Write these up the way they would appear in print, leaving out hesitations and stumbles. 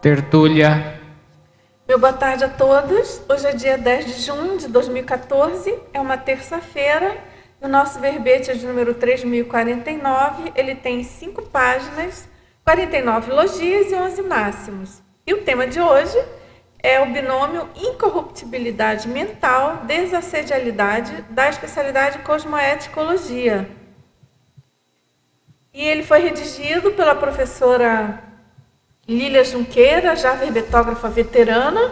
Tertúlia. Meu boa tarde a todos. Hoje é dia 10 de junho de 2014, é uma terça-feira. O nosso verbete é de número 3049, ele tem 5 páginas, 49 elogios e 11 máximos. E o tema de hoje é o binômio incorruptibilidade mental, desassedialidade, da especialidade cosmoeticologia. E ele foi redigido pela professora Lília Junqueira, já verbetógrafa veterana.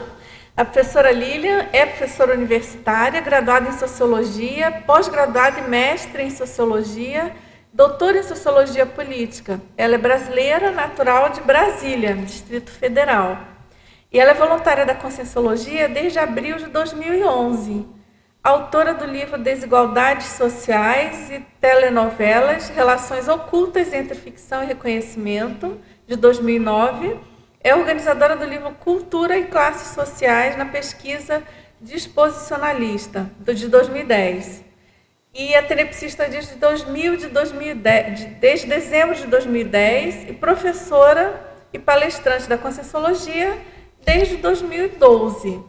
A professora Lília é professora universitária, graduada em Sociologia, pós-graduada e mestre em Sociologia, doutora em Sociologia Política. Ela é brasileira, natural de Brasília, Distrito Federal. E ela é voluntária da Conscienciologia desde abril de 2011. Autora do livro Desigualdades Sociais e Telenovelas, Relações Ocultas entre Ficção e Reconhecimento, de 2009, é organizadora do livro Cultura e Classes Sociais na Pesquisa Disposicionalista, de 2010. E é tenepsista desde dezembro de 2010 e professora e palestrante da Conscienciologia desde 2012.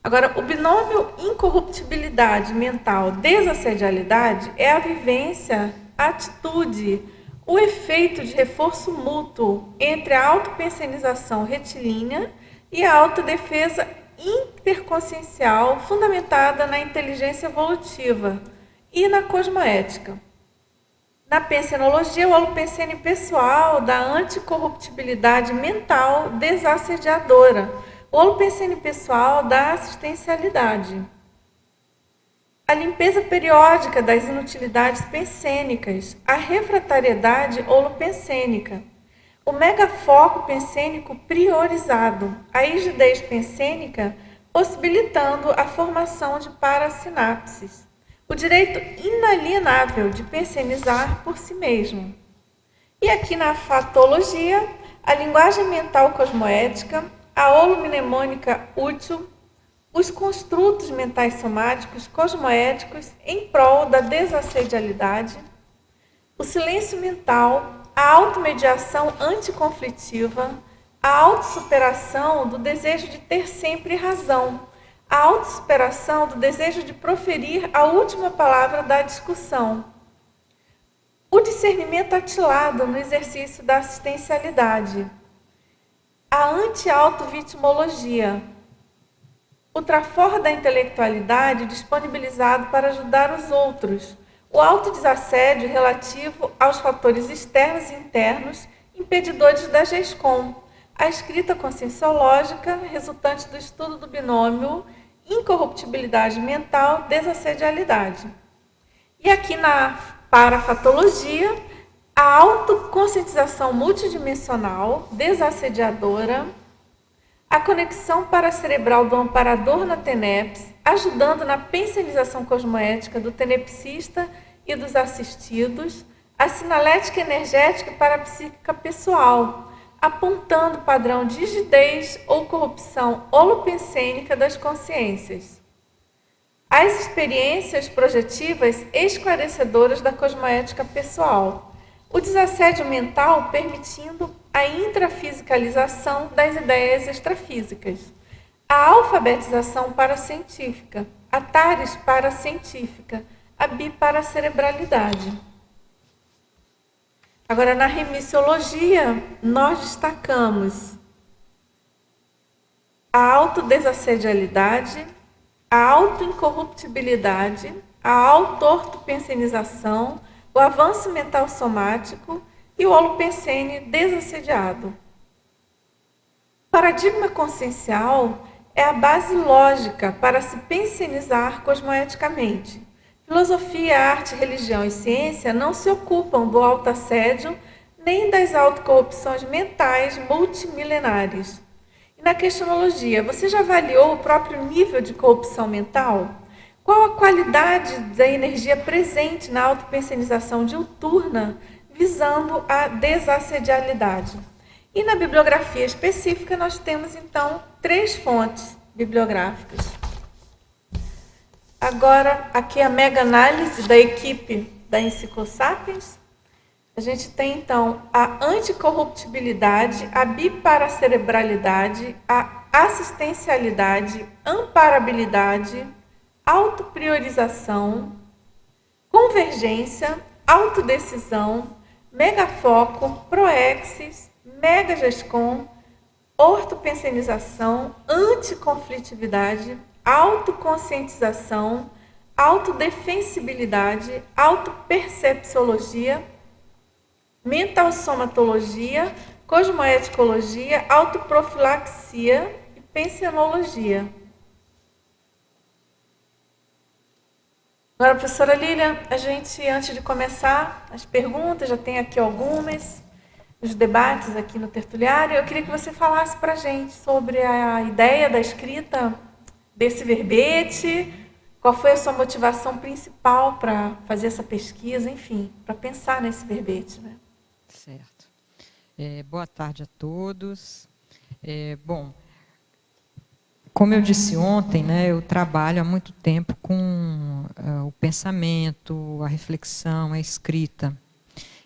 Agora, o binômio incorruptibilidade mental, desassedialidade é a vivência, a atitude, o efeito de reforço mútuo entre a autopensionização retilínea e a autodefesa interconsciencial fundamentada na inteligência evolutiva e na cosmoética. Na pensenologia, o holopensene pessoal da anticorruptibilidade mental desassediadora, o holopensene pessoal da assistencialidade. A limpeza periódica das inutilidades pensênicas, a refratariedade holopensênica, o megafoco pensênico priorizado, a rigidez pensênica possibilitando a formação de parasinapses, o direito inalienável de pensenizar por si mesmo. E aqui na fatologia, a linguagem mental cosmoética, a holomnemônica útil, os construtos mentais somáticos cosmoéticos em prol da desassedialidade, o silêncio mental, a automediação anticonflitiva, a autossuperação do desejo de ter sempre razão, a autossuperação do desejo de proferir a última palavra da discussão, o discernimento atilado no exercício da assistencialidade, a anti-autovitimologia, o trafor da intelectualidade disponibilizado para ajudar os outros, o autodesassédio relativo aos fatores externos e internos impedidores da GESCOM, a escrita conscienciológica resultante do estudo do binômio incorruptibilidade mental, desassedialidade. E aqui na parafatologia, a autoconscientização multidimensional, desassediadora, a conexão paracerebral do amparador na TENEPS, ajudando na pensionização cosmoética do tenepsista e dos assistidos, a sinalética energética parapsíquica pessoal, apontando padrão de rigidez ou corrupção holopensênica das consciências. As experiências projetivas esclarecedoras da cosmoética pessoal, o desassédio mental permitindo a intrafisicalização das ideias extrafísicas, a alfabetização paracientífica, a tares paracientífica, a biparacerebralidade. Agora, na remissiologia, nós destacamos a autodesassedialidade, a autoincorruptibilidade, a auto-ortopensenização, o avanço mental somático e o holopensene desassediado. O paradigma consciencial é a base lógica para se pensenizar cosmoeticamente. Filosofia, arte, religião e ciência não se ocupam do autoassédio nem das autocorrupções mentais multimilenares. E na questionologia, você já avaliou o próprio nível de corrupção mental? Qual a qualidade da energia presente na autopensenização diuturna, visando a desassedialidade? E na bibliografia específica, nós temos, então, 3 fontes bibliográficas. Agora, aqui a mega análise da equipe da Enciclosapiens. A gente tem, então, a anticorruptibilidade, a biparacerebralidade, a assistencialidade, amparabilidade, autopriorização, convergência, autodecisão, megafoco, proexis, megagescom, ortopensenização, anticonflitividade, autoconscientização, autodefensibilidade, autopercepciologia, mentalsomatologia, cosmoeticologia, autoprofilaxia e pensenologia. Agora, professora Lília, a gente, antes de começar as perguntas, já tem aqui algumas, os debates aqui no tertuliário, eu queria que você falasse para a gente sobre a ideia da escrita desse verbete, qual foi a sua motivação principal para fazer essa pesquisa, enfim, para pensar nesse verbete, né? Certo. Boa tarde a todos. Bom, como eu disse ontem, né, eu trabalho há muito tempo com o pensamento, a reflexão, a escrita.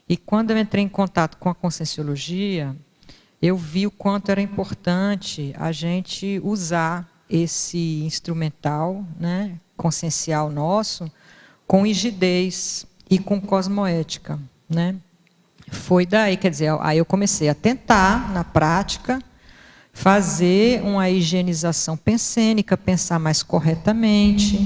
E quando eu entrei em contato com a Conscienciologia, eu vi o quanto era importante a gente usar esse instrumental, né, consciencial nosso, com rigidez e com cosmoética, né? Foi daí, quer dizer, aí eu comecei a tentar, na prática, fazer uma higienização pensênica, pensar mais corretamente.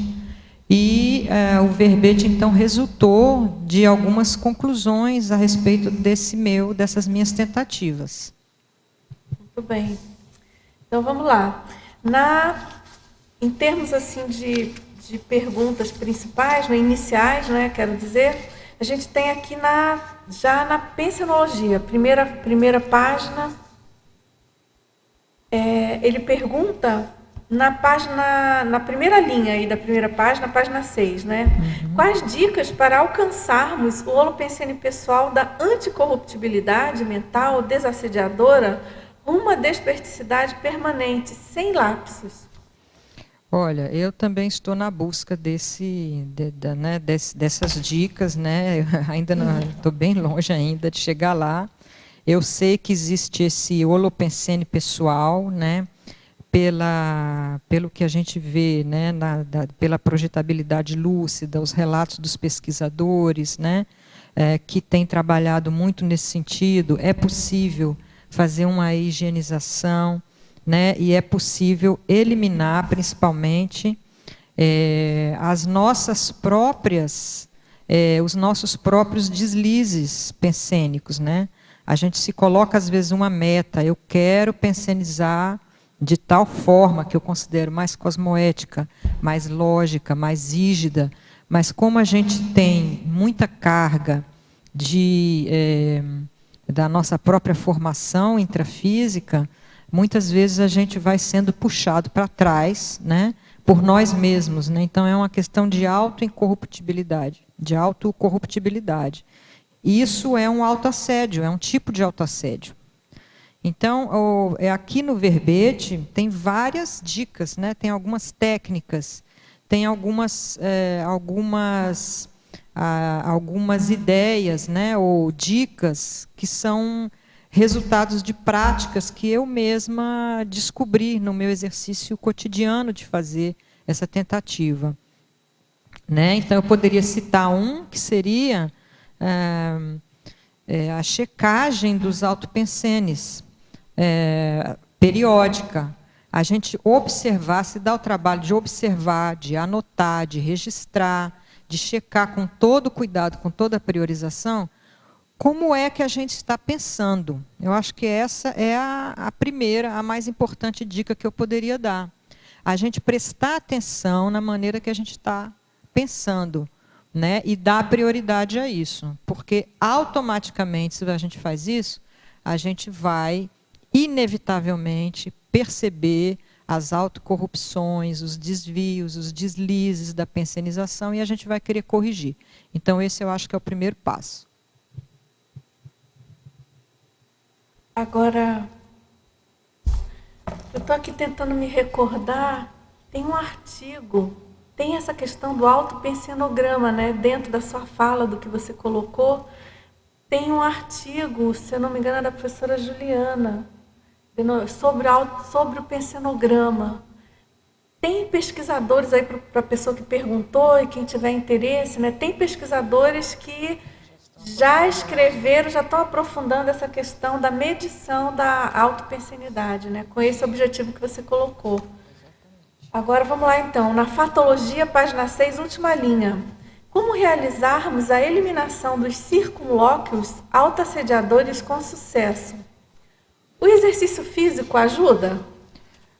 E o verbete, então, resultou de algumas conclusões a respeito dessas minhas tentativas. Muito bem. Então, vamos lá. Em termos assim de perguntas principais, né, iniciais, né, quero dizer, a gente tem aqui já na pensenologia, primeira página, ele pergunta na primeira linha aí da primeira página, página 6, né? Uhum. Quais dicas para alcançarmos o holopensene pessoal da anticorruptibilidade mental desassediadora, uma desperticidade permanente, sem lapsos? Olha, eu também estou na busca dessas dicas, né? Eu ainda estou bem longe ainda de chegar lá. Eu sei que existe esse holopensene pessoal, né? Pelo que a gente vê, né? Pela projetabilidade lúcida, os relatos dos pesquisadores, né? Que têm trabalhado muito nesse sentido. É possível fazer uma higienização, né? E é possível eliminar, principalmente, os nossos próprios deslizes pensênicos, né? A gente se coloca, às vezes, uma meta. Eu quero pensenizar de tal forma que eu considero mais cosmoética, mais lógica, mais rígida. Mas como a gente tem muita carga da nossa própria formação intrafísica, muitas vezes a gente vai sendo puxado para trás, né, por nós mesmos, né? Então é uma questão de autocorruptibilidade, Isso é um autoassédio, é um tipo de autoassédio. Então, aqui no verbete tem várias dicas, né? Tem algumas técnicas, tem algumas ideias, né? Ou dicas que são resultados de práticas que eu mesma descobri no meu exercício cotidiano de fazer essa tentativa, né? Então, eu poderia citar que seria a checagem dos autopensenes, periódica. A gente observar, se dá o trabalho de observar, de anotar, de registrar, de checar com todo cuidado, com toda a priorização, como é que a gente está pensando. Eu acho que essa é a primeira, a mais importante dica que eu poderia dar. A gente prestar atenção na maneira que a gente está pensando, né? E dar prioridade a isso. Porque automaticamente, se a gente faz isso, a gente vai, inevitavelmente, perceber as autocorrupções, os desvios, os deslizes da pensenização, e a gente vai querer corrigir. Então, esse eu acho que é o primeiro passo. Agora, eu estou aqui tentando me recordar, tem um artigo, tem essa questão do autopensenograma, né, dentro da sua fala, do que você colocou, tem um artigo, se eu não me engano, é da professora Juliana, sobre o pensenograma. Tem pesquisadores aí, para a pessoa que perguntou e quem tiver interesse, né? Tem pesquisadores que já escreveram, já estão aprofundando essa questão da medição da autopensenidade, né? Com esse objetivo que você colocou. Agora vamos lá então, na fatologia, página 6, última linha. Como realizarmos a eliminação dos circunlóquios autoassediadores com sucesso? O exercício físico ajuda?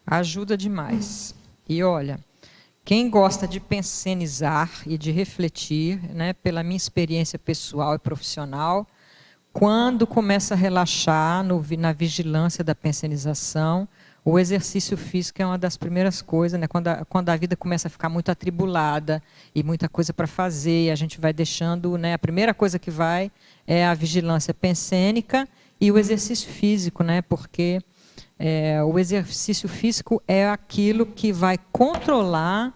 Ajuda demais. E olha, quem gosta de pensenizar e de refletir, né, pela minha experiência pessoal e profissional, quando começa a relaxar na vigilância da pensenização, o exercício físico é uma das primeiras coisas, né, quando a vida começa a ficar muito atribulada e muita coisa para fazer, e a gente vai deixando, né, a primeira coisa que vai é a vigilância pensênica e o exercício físico, né, porque o exercício físico é aquilo que vai controlar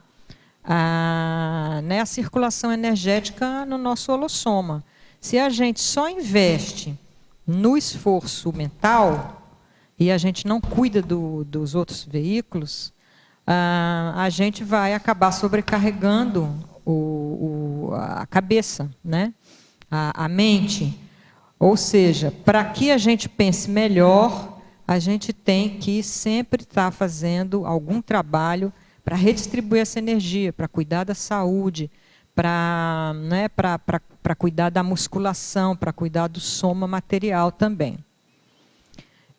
a circulação energética no nosso holossoma. Se a gente só investe no esforço mental e a gente não cuida dos outros veículos, a gente vai acabar sobrecarregando a cabeça, né? A mente. Ou seja, para que a gente pense melhor, a gente tem que sempre estar fazendo algum trabalho para redistribuir essa energia, para cuidar da saúde, para cuidar da musculação, para cuidar do soma material também.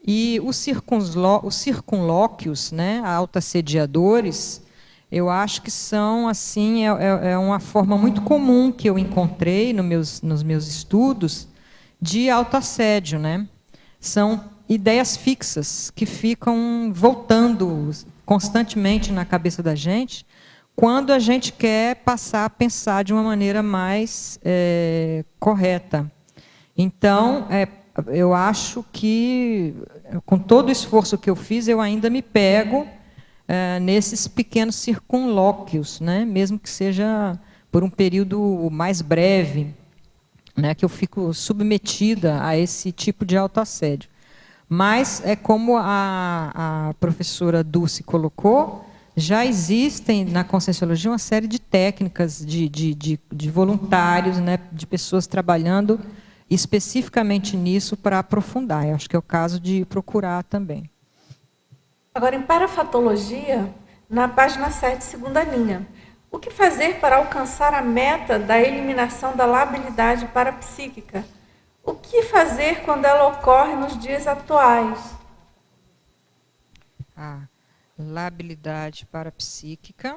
E os circunlóquios, né, autoassediadores, eu acho que são, assim, é uma forma muito comum que eu encontrei nos meus estudos de autoassédio, né? São ideias fixas que ficam voltando constantemente na cabeça da gente quando a gente quer passar a pensar de uma maneira mais correta. Então, eu acho que, com todo o esforço que eu fiz, eu ainda me pego nesses pequenos circunlóquios, né? Mesmo que seja por um período mais breve, né? Que eu fico submetida a esse tipo de autoassédio. Mas, como a professora Dulce colocou, já existem na Conscienciologia uma série de técnicas de voluntários, né, de pessoas trabalhando especificamente nisso para aprofundar. Eu acho que é o caso de procurar também. Agora, em parafatologia, na página 7, segunda linha. O que fazer para alcançar a meta da eliminação da labilidade parapsíquica? O que fazer quando ela ocorre nos dias atuais? A labilidade parapsíquica.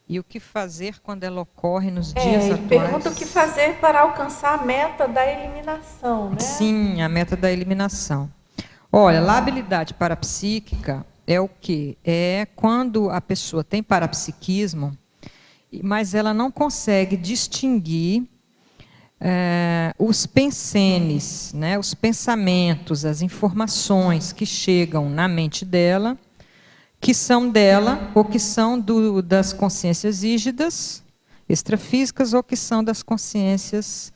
E o que fazer quando ela ocorre nos dias atuais? Pergunta o que fazer para alcançar a meta da eliminação, né? Sim, a meta da eliminação. Olha, labilidade parapsíquica é o quê? É quando a pessoa tem parapsiquismo, mas ela não consegue distinguir os pensenes, né, os pensamentos, as informações que chegam na mente dela, que são dela, ou que são das consciências ígidas, extrafísicas, ou que são das consciências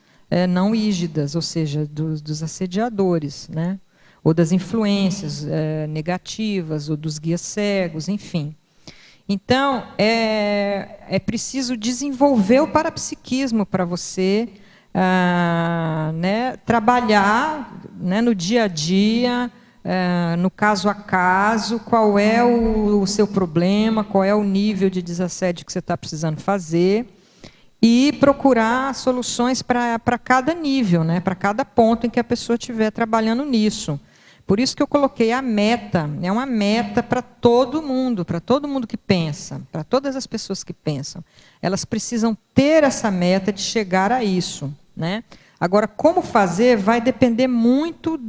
não ígidas, ou seja, dos assediadores, né, ou das influências negativas, ou dos guias cegos, enfim. Então, é preciso desenvolver o parapsiquismo para você né, trabalhar, né, no dia a dia, no caso a caso, qual é o seu problema, qual é o nível de desassédio que você está precisando fazer, e procurar soluções para cada nível, né, para cada ponto em que a pessoa estiver trabalhando nisso. Por isso que eu coloquei a meta, é uma meta para todo mundo que pensa, para todas as pessoas que pensam. Elas precisam ter essa meta de chegar a isso, né? Agora, como fazer vai depender muito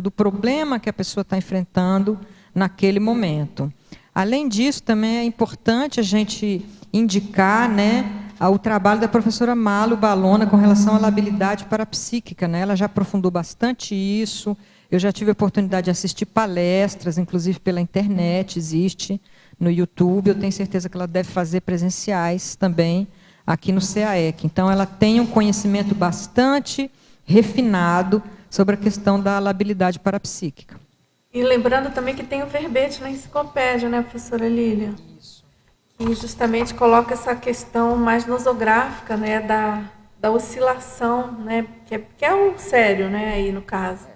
do problema que a pessoa está enfrentando naquele momento. Além disso, também é importante a gente indicar, né, o trabalho da professora Malu Balona com relação à labilidade parapsíquica, né? Ela já aprofundou bastante isso. Eu já tive a oportunidade de assistir palestras, inclusive pela internet, existe no YouTube. Eu tenho certeza que ela deve fazer presenciais também aqui no CAEC. Então, ela tem um conhecimento bastante refinado sobre a questão da labilidade parapsíquica. E lembrando também que tem o verbete na enciclopédia, né, professora Lília? Isso. Que justamente coloca essa questão mais nosográfica, né, da oscilação, né, que é o sério, né, aí no caso.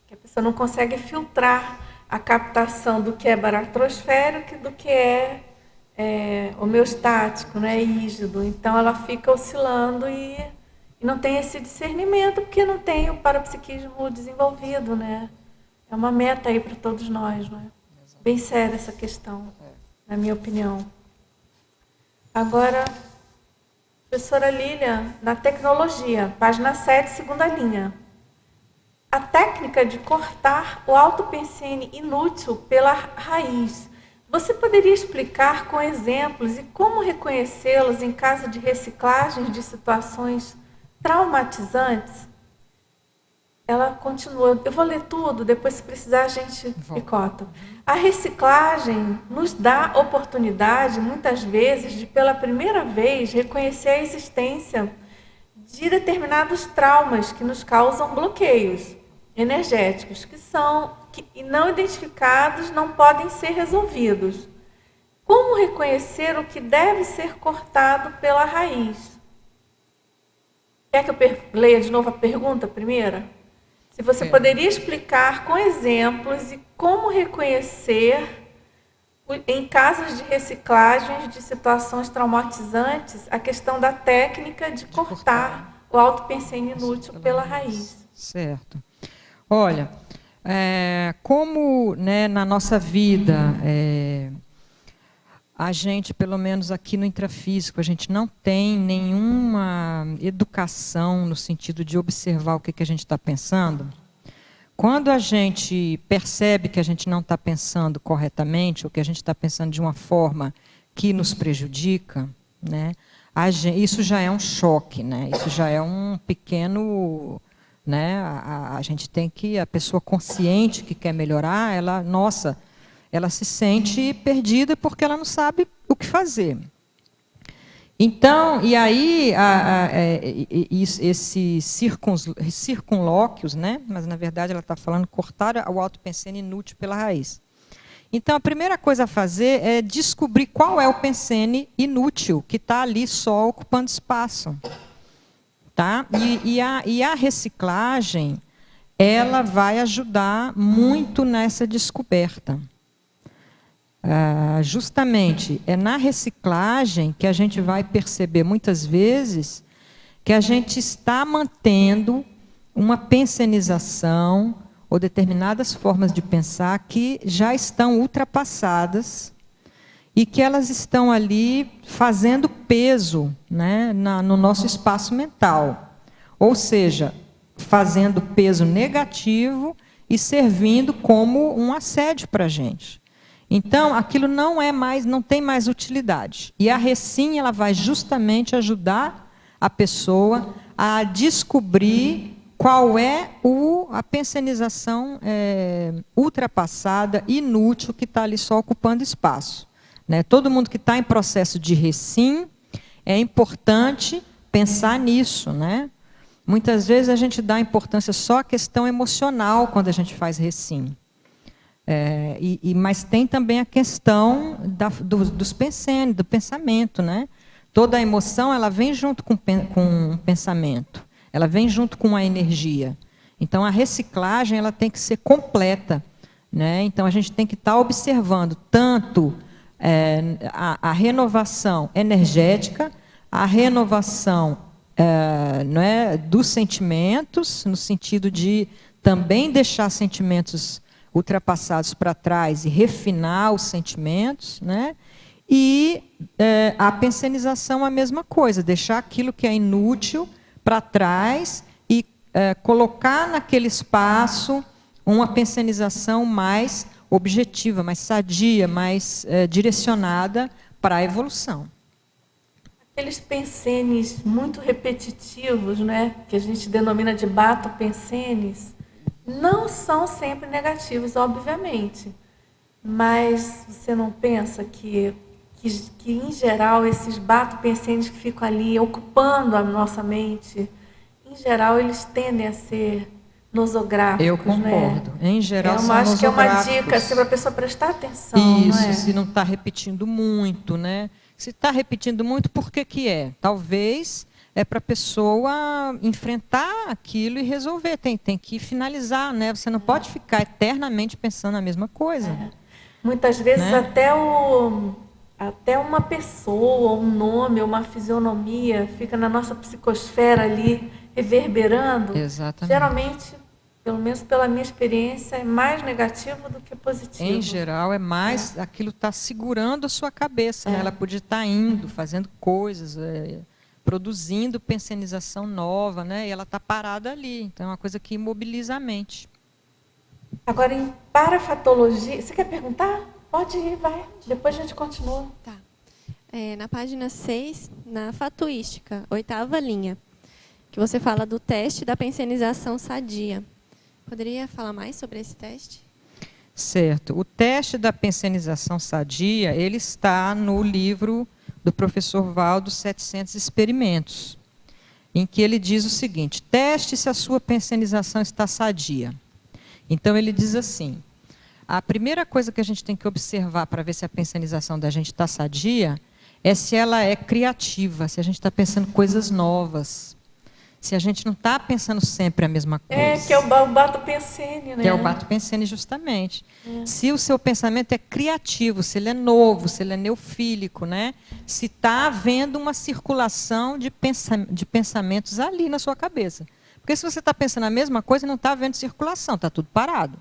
Que a pessoa não consegue filtrar a captação do que é baratrosférico e do que é homeostático, né, rígido. Então ela fica oscilando e não tem esse discernimento porque não tem o parapsiquismo desenvolvido, né? É uma meta aí para todos nós, né? Bem séria essa questão, na minha opinião. Agora, professora Lília, na tecnologia, página 7, segunda linha. A técnica de cortar o autopensene inútil pela raiz. Você poderia explicar com exemplos e como reconhecê-los em caso de reciclagens de situações traumatizantes? Ela continua, eu vou ler tudo, depois se precisar a gente picota. A reciclagem nos dá oportunidade, muitas vezes, de pela primeira vez reconhecer a existência de determinados traumas que nos causam bloqueios energéticos, que não identificados não podem ser resolvidos. Como reconhecer o que deve ser cortado pela raiz? Quer que eu leia de novo a pergunta primeira? Se você poderia explicar com exemplos e como reconhecer, em casos de reciclagens de situações traumatizantes, a questão da técnica de cortar o autopensene inútil pela raiz. Certo. Olha, como, né, na nossa vida, a gente, pelo menos aqui no intrafísico, a gente não tem nenhuma educação no sentido de observar o que a gente está pensando. Quando a gente percebe que a gente não está pensando corretamente, ou que a gente está pensando de uma forma que nos prejudica, né, isso já é um choque, né, isso já é um pequeno... Né, a gente tem que, a pessoa consciente que quer melhorar, ela se sente perdida porque ela não sabe o que fazer. Então, e aí, esses circunlóquios, né, mas na verdade ela está falando cortar o autopensene inútil pela raiz. Então, a primeira coisa a fazer é descobrir qual é o pensene inútil que está ali só ocupando espaço. Tá? E a reciclagem, ela vai ajudar muito nessa descoberta. Justamente, é na reciclagem que a gente vai perceber, muitas vezes, que a gente está mantendo uma pensenização ou determinadas formas de pensar que já estão ultrapassadas e que elas estão ali fazendo peso, né, no nosso espaço mental. Ou seja, fazendo peso negativo e servindo como um assédio para a gente. Então, aquilo não tem mais utilidade. E a recim, ela vai justamente ajudar a pessoa a descobrir qual é a pensenização ultrapassada, inútil, que está ali só ocupando espaço. Né? Todo mundo que está em processo de recim, é importante pensar nisso. Né? Muitas vezes a gente dá importância só à questão emocional quando a gente faz recim. Mas tem também a questão dos pensenes, do pensamento. Né? Toda a emoção ela vem junto com o pensamento, ela vem junto com a energia. Então a reciclagem ela tem que ser completa. Né? Então a gente tem que estar observando tanto a renovação energética, a renovação dos sentimentos, no sentido de também deixar sentimentos ultrapassados para trás e refinar os sentimentos, né? E a pensenização a mesma coisa, deixar aquilo que é inútil para trás e colocar naquele espaço uma pensenização mais objetiva, mais sadia, mais direcionada para a evolução. Aqueles pensenes muito repetitivos, né, que a gente denomina de bato-pensenes, não são sempre negativos, obviamente. Mas você não pensa que em geral, esses bato-pensenes que ficam ali ocupando a nossa mente, Em geral, eles tendem a ser nosográficos, Eu concordo. Né? Em geral, são acho que é uma nosográficos. dica assim, para a pessoa prestar atenção, Isso, não é? se não está repetindo muito, né? Se está repetindo muito, por que que é? Talvez é para a pessoa enfrentar aquilo e resolver. Tem que finalizar, né? Você não pode ficar eternamente pensando a mesma coisa. Muitas vezes Né? até uma pessoa, um nome, uma fisionomia fica na nossa psicosfera ali, reverberando. Exatamente. Geralmente, pelo menos pela minha experiência, é mais negativo do que positivo. Em geral, é mais aquilo está segurando a sua cabeça. Né? Ela podia estar indo, fazendo coisas, produzindo pensionização nova, né? E ela está parada ali. Então, é uma coisa que imobiliza a mente. Agora, em parafatologia, você quer perguntar? Pode ir, vai. Depois a gente continua. Tá. Na página 6, na fatuística, 8ª linha, que você fala do teste da pensionização sadia. Poderia falar mais sobre esse teste? Certo. O teste da pensionização sadia, ele está no livro do professor Valdo, 700 experimentos, em que ele diz o seguinte: teste se a sua pensionização está sadia. Então, ele diz assim, a primeira coisa que a gente tem que observar para ver se a pensionização da gente está sadia é se ela é criativa, se a gente está pensando coisas novas, se a gente não está pensando sempre a mesma coisa. Que é o Bato Pensene, né? Que é o Bato Pensene, justamente. Se o seu pensamento é criativo, se ele é novo, se ele é neofílico, né? Se está havendo uma circulação de pensamentos ali na sua cabeça. Porque se você está pensando a mesma coisa, não está havendo circulação, está tudo parado.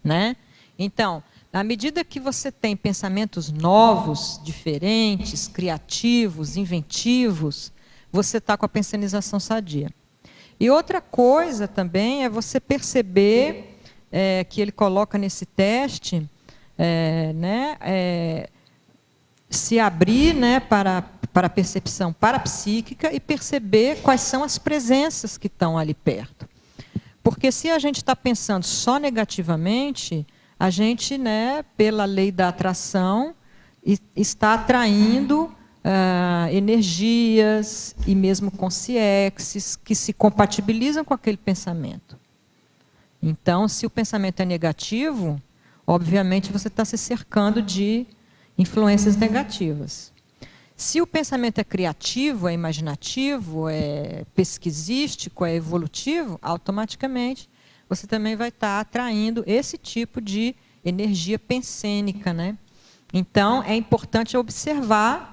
Né? Então, à medida que você tem pensamentos novos, diferentes, criativos, inventivos, você está com a pensionização sadia. E outra coisa também é você perceber que ele coloca nesse teste, se abrir, né, para a percepção parapsíquica e perceber quais são as presenças que estão ali perto. Porque se a gente está pensando só negativamente, a gente, né, pela lei da atração, está atraindo energias e mesmo consciências que se compatibilizam com aquele pensamento. Então, se o pensamento é negativo, obviamente você está se cercando de influências negativas. Se o pensamento é criativo, é imaginativo, é pesquisístico, é evolutivo, automaticamente você também vai estar atraindo esse tipo de energia pensênica, né? Então, é importante observar,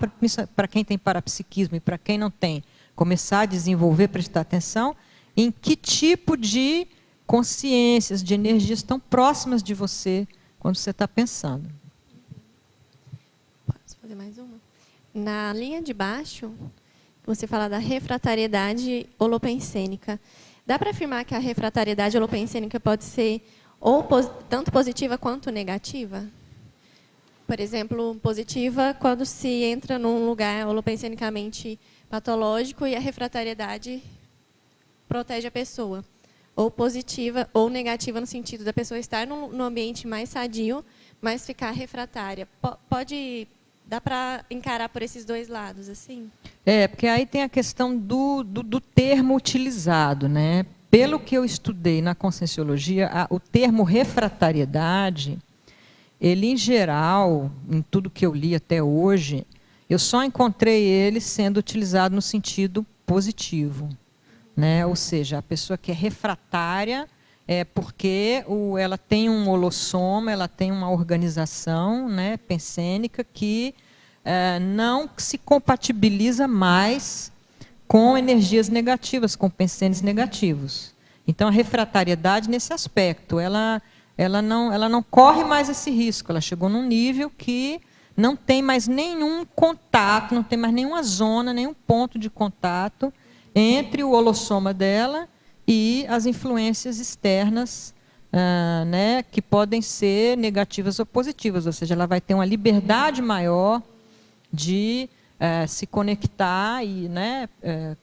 para quem tem parapsiquismo e para quem não tem, começar a desenvolver, prestar atenção, em que tipo de consciências, de energias estão próximas de você quando você está pensando. Posso fazer mais uma? Na linha de baixo, você fala da refratariedade holopensênica. Dá para afirmar que a refratariedade holopensênica pode ser ou tanto positiva quanto negativa? Por exemplo, positiva quando se entra num lugar holopensenicamente patológico e a refratariedade protege a pessoa. Ou positiva ou negativa no sentido da pessoa estar num ambiente mais sadio, mas ficar refratária. Dá para encarar por esses dois lados, assim? Porque aí tem a questão do termo utilizado, né? Pelo que eu estudei na Conscienciologia, o termo refratariedade, ele, em geral, em tudo que eu li até hoje, eu só encontrei ele sendo utilizado no sentido positivo. Né? Ou seja, a pessoa que é refratária é porque ela tem um holossoma, ela tem uma organização, né, pensênica que não se compatibiliza mais com energias negativas, com pensênios negativos. Então, a refratariedade, nesse aspecto, ela não corre mais esse risco. Ela chegou num nível que não tem mais nenhum contato, não tem mais nenhuma zona, nenhum ponto de contato entre o holossoma dela e as influências externas, né, que podem ser negativas ou positivas. Ou seja, ela vai ter uma liberdade maior de se conectar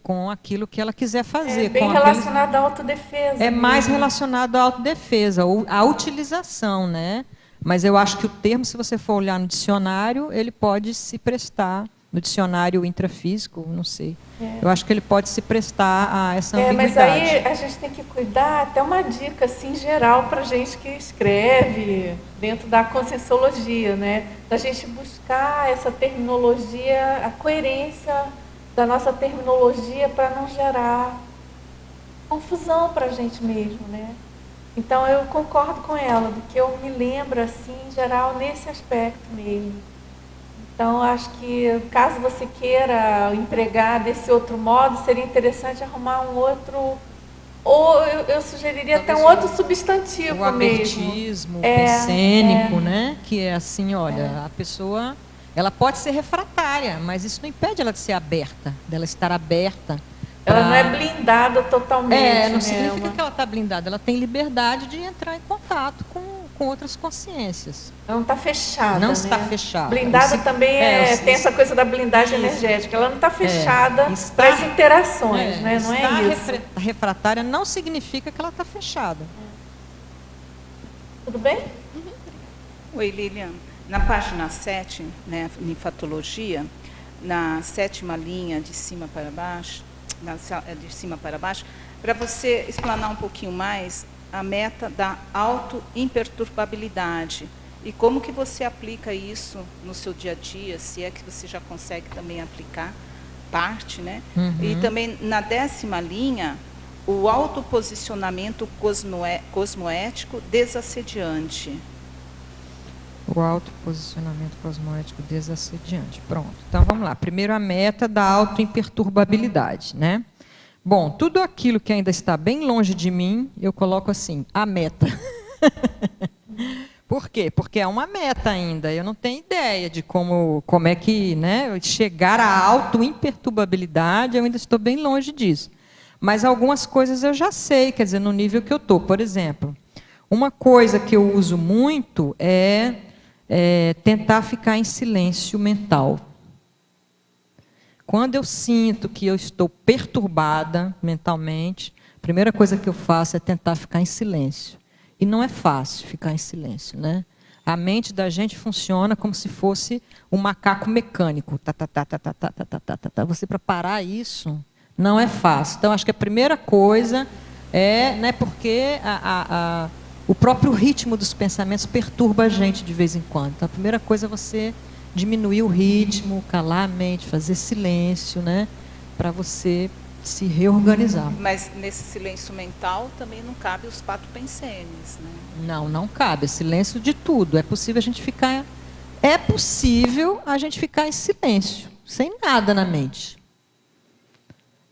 com aquilo que ela quiser fazer. É bem relacionado à autodefesa. É mais relacionado à autodefesa, ou à utilização, né? Mas eu acho que o termo, se você for olhar no dicionário, ele pode se prestar no dicionário intrafísico, não sei. Eu acho que ele pode se prestar a essa ambiguidade. Mas aí a gente tem que cuidar, até uma dica assim, geral para a gente que escreve dentro da conscienciologia, né? Da gente buscar essa terminologia, a coerência da nossa terminologia para não gerar confusão para a gente mesmo, né? Então eu concordo com ela, do que eu me lembro assim, em geral, nesse aspecto mesmo. Então, acho que, caso você queira empregar desse outro modo, seria interessante arrumar um outro, ou eu sugeriria até um outro substantivo o abertismo, o pensênico, né? Que é assim, olha, a pessoa, ela pode ser refratária, mas isso não impede ela de ser aberta, dela estar aberta. Ela não é blindada totalmente. Não significa que ela está blindada, ela tem liberdade de entrar em contato com outras consciências. Ela não está fechada. Não está fechada. Blindada também tem essa coisa da blindagem energética. Ela não está fechada para as interações, né? Não é isso. Estar refratária não significa que ela está fechada. Tudo bem? Oi, Lilian. Na página 7, né, Linfatologia, na 7ª linha de cima para baixo, para você explanar um pouquinho mais a meta da auto-imperturbabilidade e como que você aplica isso no seu dia a dia, se é que você já consegue também aplicar parte, né? E também na 10ª linha, o autoposicionamento cosmoético desassediante. O autoposicionamento cosmoético desassediante. Pronto. Então, vamos lá. Primeiro, a meta da autoimperturbabilidade, né? Bom, tudo aquilo que ainda está bem longe de mim, eu coloco assim, a meta. Por quê? Porque é uma meta ainda. Eu não tenho ideia de como é que, né, chegar à autoimperturbabilidade, eu ainda estou bem longe disso. Mas algumas coisas eu já sei, quer dizer, no nível que eu estou. Por exemplo, uma coisa que eu uso muito é tentar ficar em silêncio mental. Quando eu sinto que eu estou perturbada mentalmente, a primeira coisa que eu faço é tentar ficar em silêncio. E não é fácil ficar em silêncio, né? A mente da gente funciona como se fosse um macaco mecânico. Você, para parar isso, não é fácil. Então, acho que a primeira coisa né, porque o próprio ritmo dos pensamentos perturba a gente de vez em quando. Então, a primeira coisa é você diminuir o ritmo, calar a mente, fazer silêncio, né, para você se reorganizar. Mas nesse silêncio mental também não cabe os patopensenes, né? Não cabe. É silêncio de tudo. É possível a gente ficar em silêncio, sem nada na mente.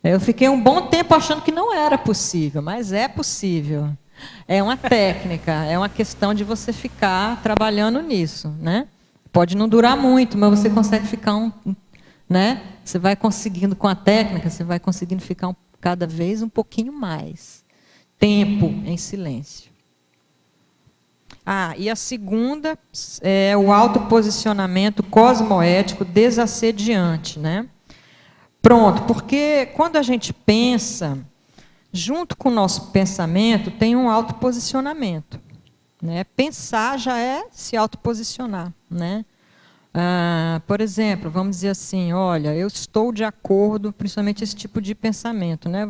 Eu fiquei um bom tempo achando que não era possível, mas é possível. É uma técnica, é uma questão de você ficar trabalhando nisso, né? Pode não durar muito, mas você consegue ficar né? Você vai conseguindo com a técnica, você vai conseguindo ficar cada vez um pouquinho mais tempo em silêncio. E a segunda é o autoposicionamento cosmoético desassediante, né? Pronto, porque quando a gente pensa, junto com o nosso pensamento, tem um autoposicionamento. Né? Pensar já é se autoposicionar. Né? Por exemplo, vamos dizer assim, olha, eu estou de acordo, principalmente esse tipo de pensamento. Né?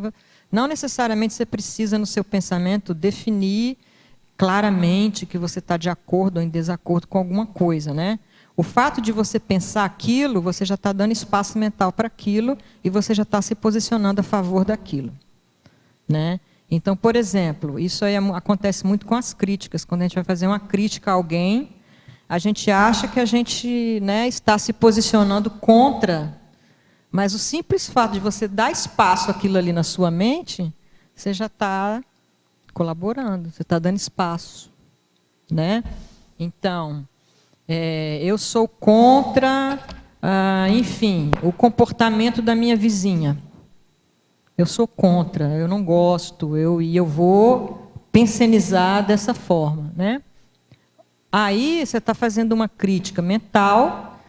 Não necessariamente você precisa, no seu pensamento, definir claramente que você está de acordo ou em desacordo com alguma coisa. Né? O fato de você pensar aquilo, você já está dando espaço mental para aquilo e você já está se posicionando a favor daquilo. Né? Então, por exemplo, isso aí acontece muito com as críticas. Quando a gente vai fazer uma crítica a alguém, a gente acha que a gente, né, está se posicionando contra, mas o simples fato de você dar espaço àquilo ali na sua mente, você já está colaborando, você está dando espaço. Né? Então, eu sou contra, enfim, o comportamento da minha vizinha. Eu sou contra, eu não gosto, e eu vou pensenizar dessa forma. Né? Aí você está fazendo uma crítica mental,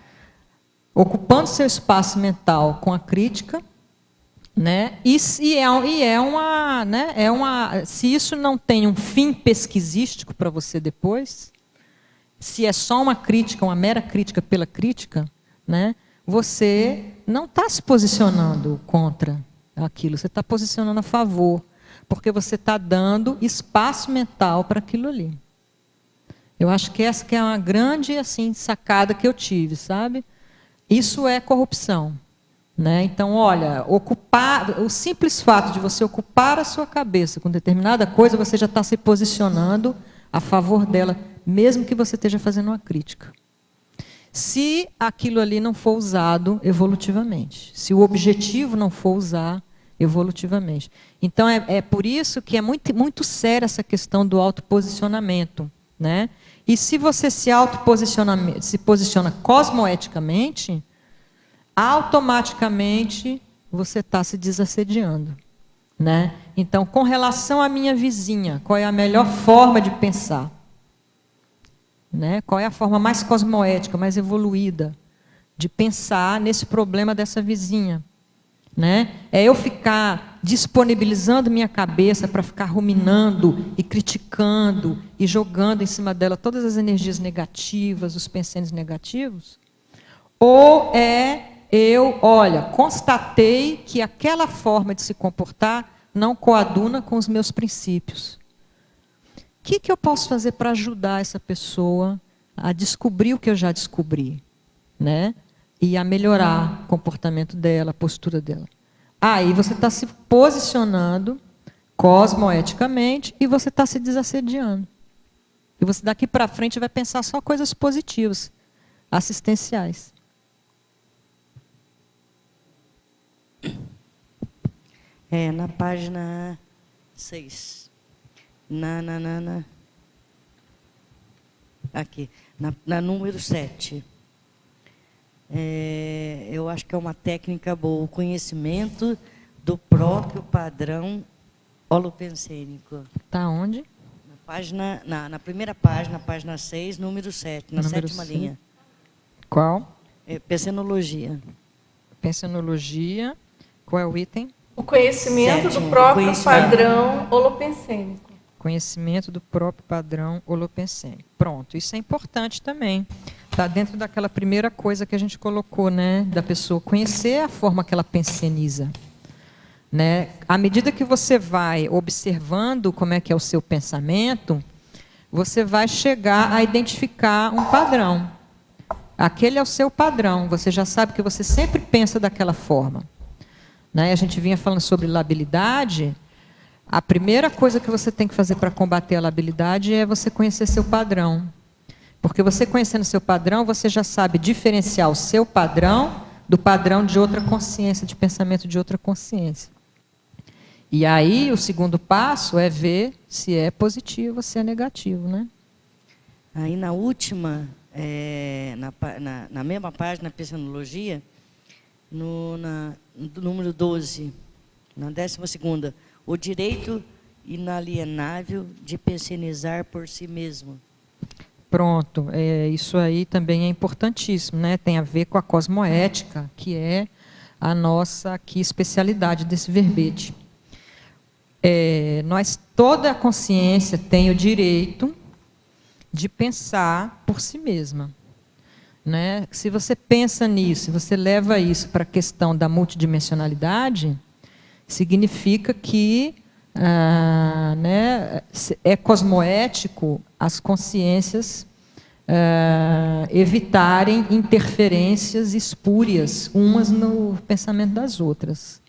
ocupando seu espaço mental com a crítica, né? Se isso não tem um fim pesquisístico para você depois, se é só uma crítica, uma mera crítica pela crítica, né? você não está se posicionando contra aquilo, você está posicionando a favor, porque você está dando espaço mental para aquilo ali. Eu acho que essa que é uma grande assim, sacada que eu tive, sabe? Isso é corrupção. Né? Então, olha, o simples fato de você ocupar a sua cabeça com determinada coisa, você já está se posicionando a favor dela, mesmo que você esteja fazendo uma crítica. Se aquilo ali não for usado evolutivamente, se o objetivo não for usar evolutivamente. Então, é por isso que é muito, muito séria essa questão do autoposicionamento. Né? E se você se posiciona cosmoeticamente, automaticamente você está se desassediando. Né? Então, com relação à minha vizinha, qual é a melhor forma de pensar? Né? Qual é a forma mais cosmoética, mais evoluída de pensar nesse problema dessa vizinha? Né? É eu ficar disponibilizando minha cabeça para ficar ruminando e criticando e jogando em cima dela todas as energias negativas, os pensamentos negativos? Ou olha, constatei que aquela forma de se comportar não coaduna com os meus princípios. O que eu posso fazer para ajudar essa pessoa a descobrir o que eu já descobri? Né? E a melhorar o comportamento dela, a postura dela. Aí você está se posicionando cosmoeticamente e você está se desassediando. E você daqui para frente vai pensar só coisas positivas, assistenciais. Na página 6. Aqui, na número 7. Eu acho que é uma técnica boa, o conhecimento do próprio padrão holopensênico. Está onde? Na primeira página, página 6, número 7, na sétima linha. Qual? Pensenologia. Pensenologia. Qual é o item? O conhecimento do próprio padrão holopensênico. Conhecimento do próprio padrão holopensênico. Pronto, isso é importante também. Está dentro daquela primeira coisa que a gente colocou, né? Da pessoa conhecer a forma que ela penseniza. Né? À medida que você vai observando como é que é o seu pensamento, você vai chegar a identificar um padrão. Aquele é o seu padrão, você já sabe que você sempre pensa daquela forma. Né? A gente vinha falando sobre labilidade. A primeira coisa que você tem que fazer para combater a labilidade é você conhecer seu padrão. Porque você conhecendo seu padrão, você já sabe diferenciar o seu padrão do padrão de outra consciência, de pensamento de outra consciência. E aí, o segundo passo é ver se é positivo ou se é negativo. Né? Aí, na última, na mesma página, Pensenologia, no número 12, na 12ª, o direito inalienável de pensionizar por si mesmo. Pronto, isso aí também é importantíssimo, né? Tem a ver com a cosmoética, que é a nossa aqui especialidade desse verbete. Toda a consciência tem o direito de pensar por si mesma. Né? Se você pensa nisso, você leva isso para a questão da multidimensionalidade, significa que é cosmoético as consciências evitarem interferências espúrias umas no pensamento das outras.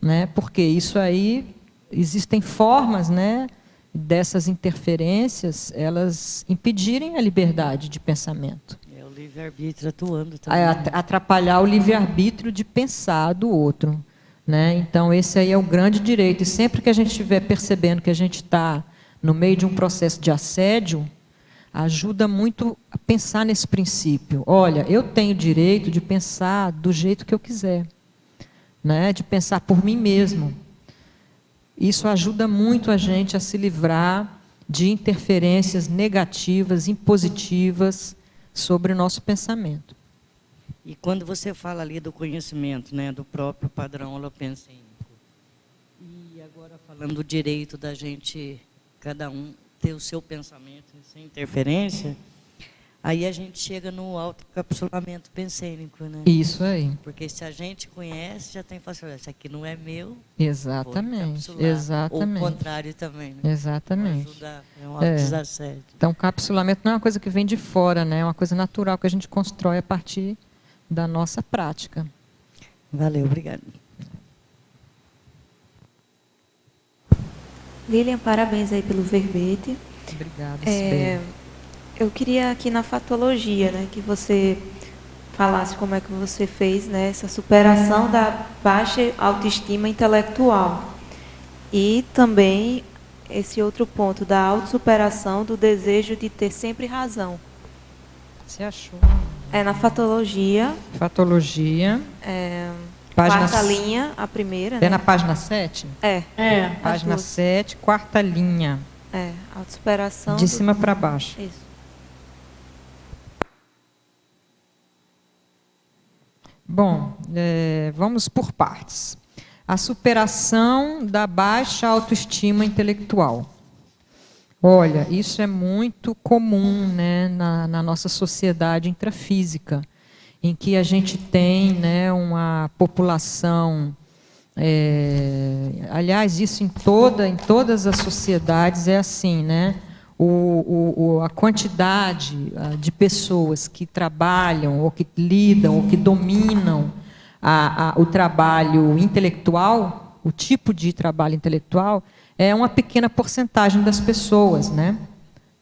Né? Porque isso aí, existem formas, né, dessas interferências, elas impedirem a liberdade de pensamento. O livre-arbítrio atuando também. Atrapalhar o livre-arbítrio de pensar do outro. Né? Então, esse aí é o grande direito. E sempre que a gente estiver percebendo que a gente está no meio de um processo de assédio, ajuda muito a pensar nesse princípio. Olha, eu tenho direito de pensar do jeito que eu quiser. Né? De pensar por mim mesmo. Isso ajuda muito a gente a se livrar de interferências negativas, impositivas, sobre o nosso pensamento. E quando você fala ali do conhecimento, né, do próprio padrão holopensênico, e agora falando do direito da gente, cada um, ter o seu pensamento sem interferência, Aí a gente chega no autocapsulamento pensênico, né? Isso aí. Porque se a gente conhece, já tem fácil, isso aqui não é meu. Exatamente. Ou o contrário também, né? Exatamente. Ajuda, é um autodesassédio. Então, o capsulamento não é uma coisa que vem de fora, né? É uma coisa natural que a gente constrói a partir da nossa prática. Valeu, obrigada. Lilian, parabéns aí pelo verbete. Obrigada. Eu queria aqui na fatologia, né, que você falasse como é que você fez, né, essa superação da baixa autoestima intelectual. E também esse outro ponto da autossuperação do desejo de ter sempre razão. Você achou? É na fatologia. Fatologia. Quarta linha, a primeira. É, né? na página 7? Página 7, quarta linha. Autossuperação. De cima para baixo. Isso. Bom, vamos por partes. A superação da baixa autoestima intelectual. Olha, isso é muito comum, né, na nossa sociedade intrafísica, em que a gente tem, né, uma população... aliás, isso em todas as sociedades é assim, né? A quantidade de pessoas que trabalham, ou que lidam, ou que dominam o trabalho intelectual, o tipo de trabalho intelectual, é uma pequena porcentagem das pessoas, né?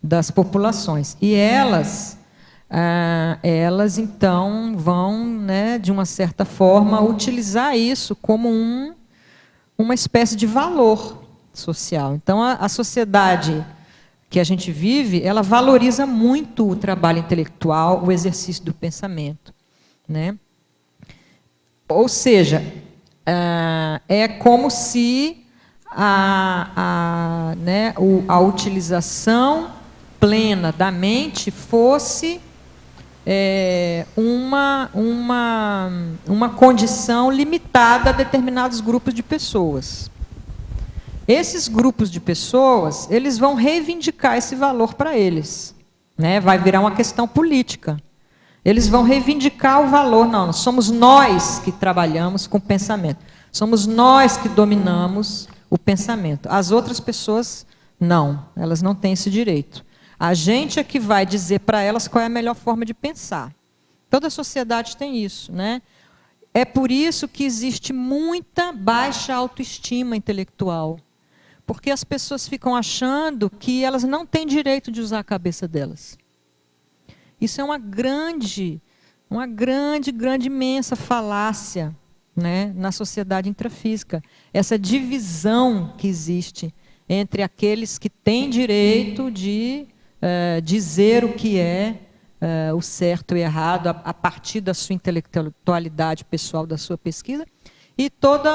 Das populações. E elas então vão, né, de uma certa forma, utilizar isso como uma espécie de valor social. Então, a sociedade que a gente vive, ela valoriza muito o trabalho intelectual, o exercício do pensamento, né? Ou seja, é como se a utilização plena da mente fosse uma condição limitada a determinados grupos de pessoas. Esses grupos de pessoas, eles vão reivindicar esse valor para eles, né? Vai virar uma questão política. Eles vão reivindicar o valor. Não, somos nós que trabalhamos com o pensamento. Somos nós que dominamos o pensamento. As outras pessoas, não. Elas não têm esse direito. A gente é que vai dizer para elas qual é a melhor forma de pensar. Toda a sociedade tem isso, né? É por isso que existe muita baixa autoestima intelectual. Porque as pessoas ficam achando que elas não têm direito de usar a cabeça delas. Isso é uma grande, imensa falácia, né, na sociedade intrafísica. Essa divisão que existe entre aqueles que têm direito de dizer o que é o certo e errado a partir da sua intelectualidade pessoal, da sua pesquisa, e todo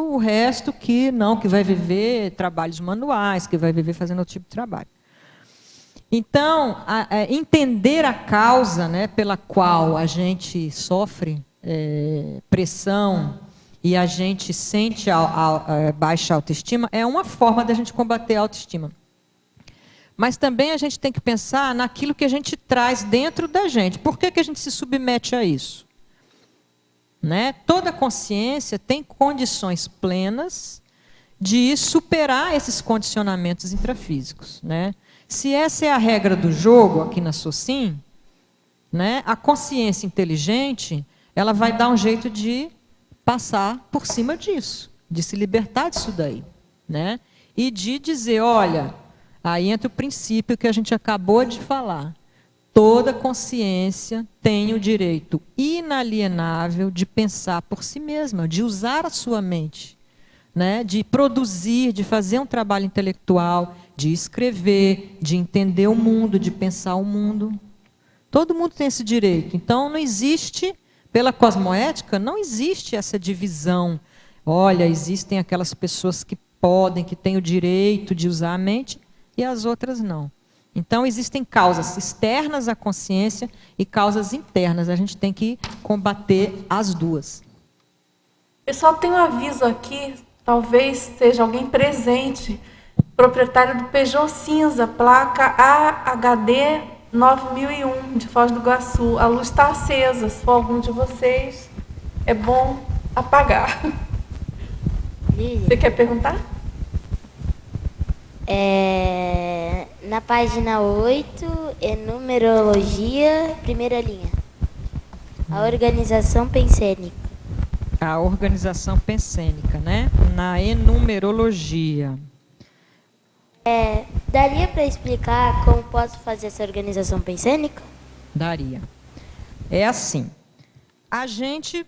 o resto que vai viver trabalhos manuais, que vai viver fazendo outro tipo de trabalho. Então, entender a causa, né, pela qual a gente sofre pressão e a gente sente baixa autoestima é uma forma da gente combater a autoestima. Mas também a gente tem que pensar naquilo que a gente traz dentro da gente. Por que a gente se submete a isso? Né? Toda consciência tem condições plenas de superar esses condicionamentos intrafísicos, né? Se essa é a regra do jogo aqui na SOCIM, né, a consciência inteligente, ela vai dar um jeito de passar por cima disso, de se libertar disso daí, né? E de dizer, olha, aí entra o princípio que a gente acabou de falar. Toda consciência tem o direito inalienável de pensar por si mesma, de usar a sua mente, né? De produzir, de fazer um trabalho intelectual, de escrever, de entender o mundo, de pensar o mundo. Todo mundo tem esse direito. Então, não existe, pela cosmoética, não existe essa divisão. Olha, existem aquelas pessoas que podem, que têm o direito de usar a mente, e as outras não. Então, existem causas externas à consciência e causas internas. A gente tem que combater as duas. Pessoal, tem um aviso aqui, talvez seja alguém presente, proprietário do Peugeot cinza, placa AHD 9001, de Foz do Iguaçu. A luz está acesa. Se for algum de vocês, é bom apagar. Você quer perguntar? Na página 8, é numerologia, primeira linha. A organização pensênica. A organização pensênica, né? Na enumerologia. Daria para explicar como posso fazer essa organização pensênica? Daria. É assim, a gente,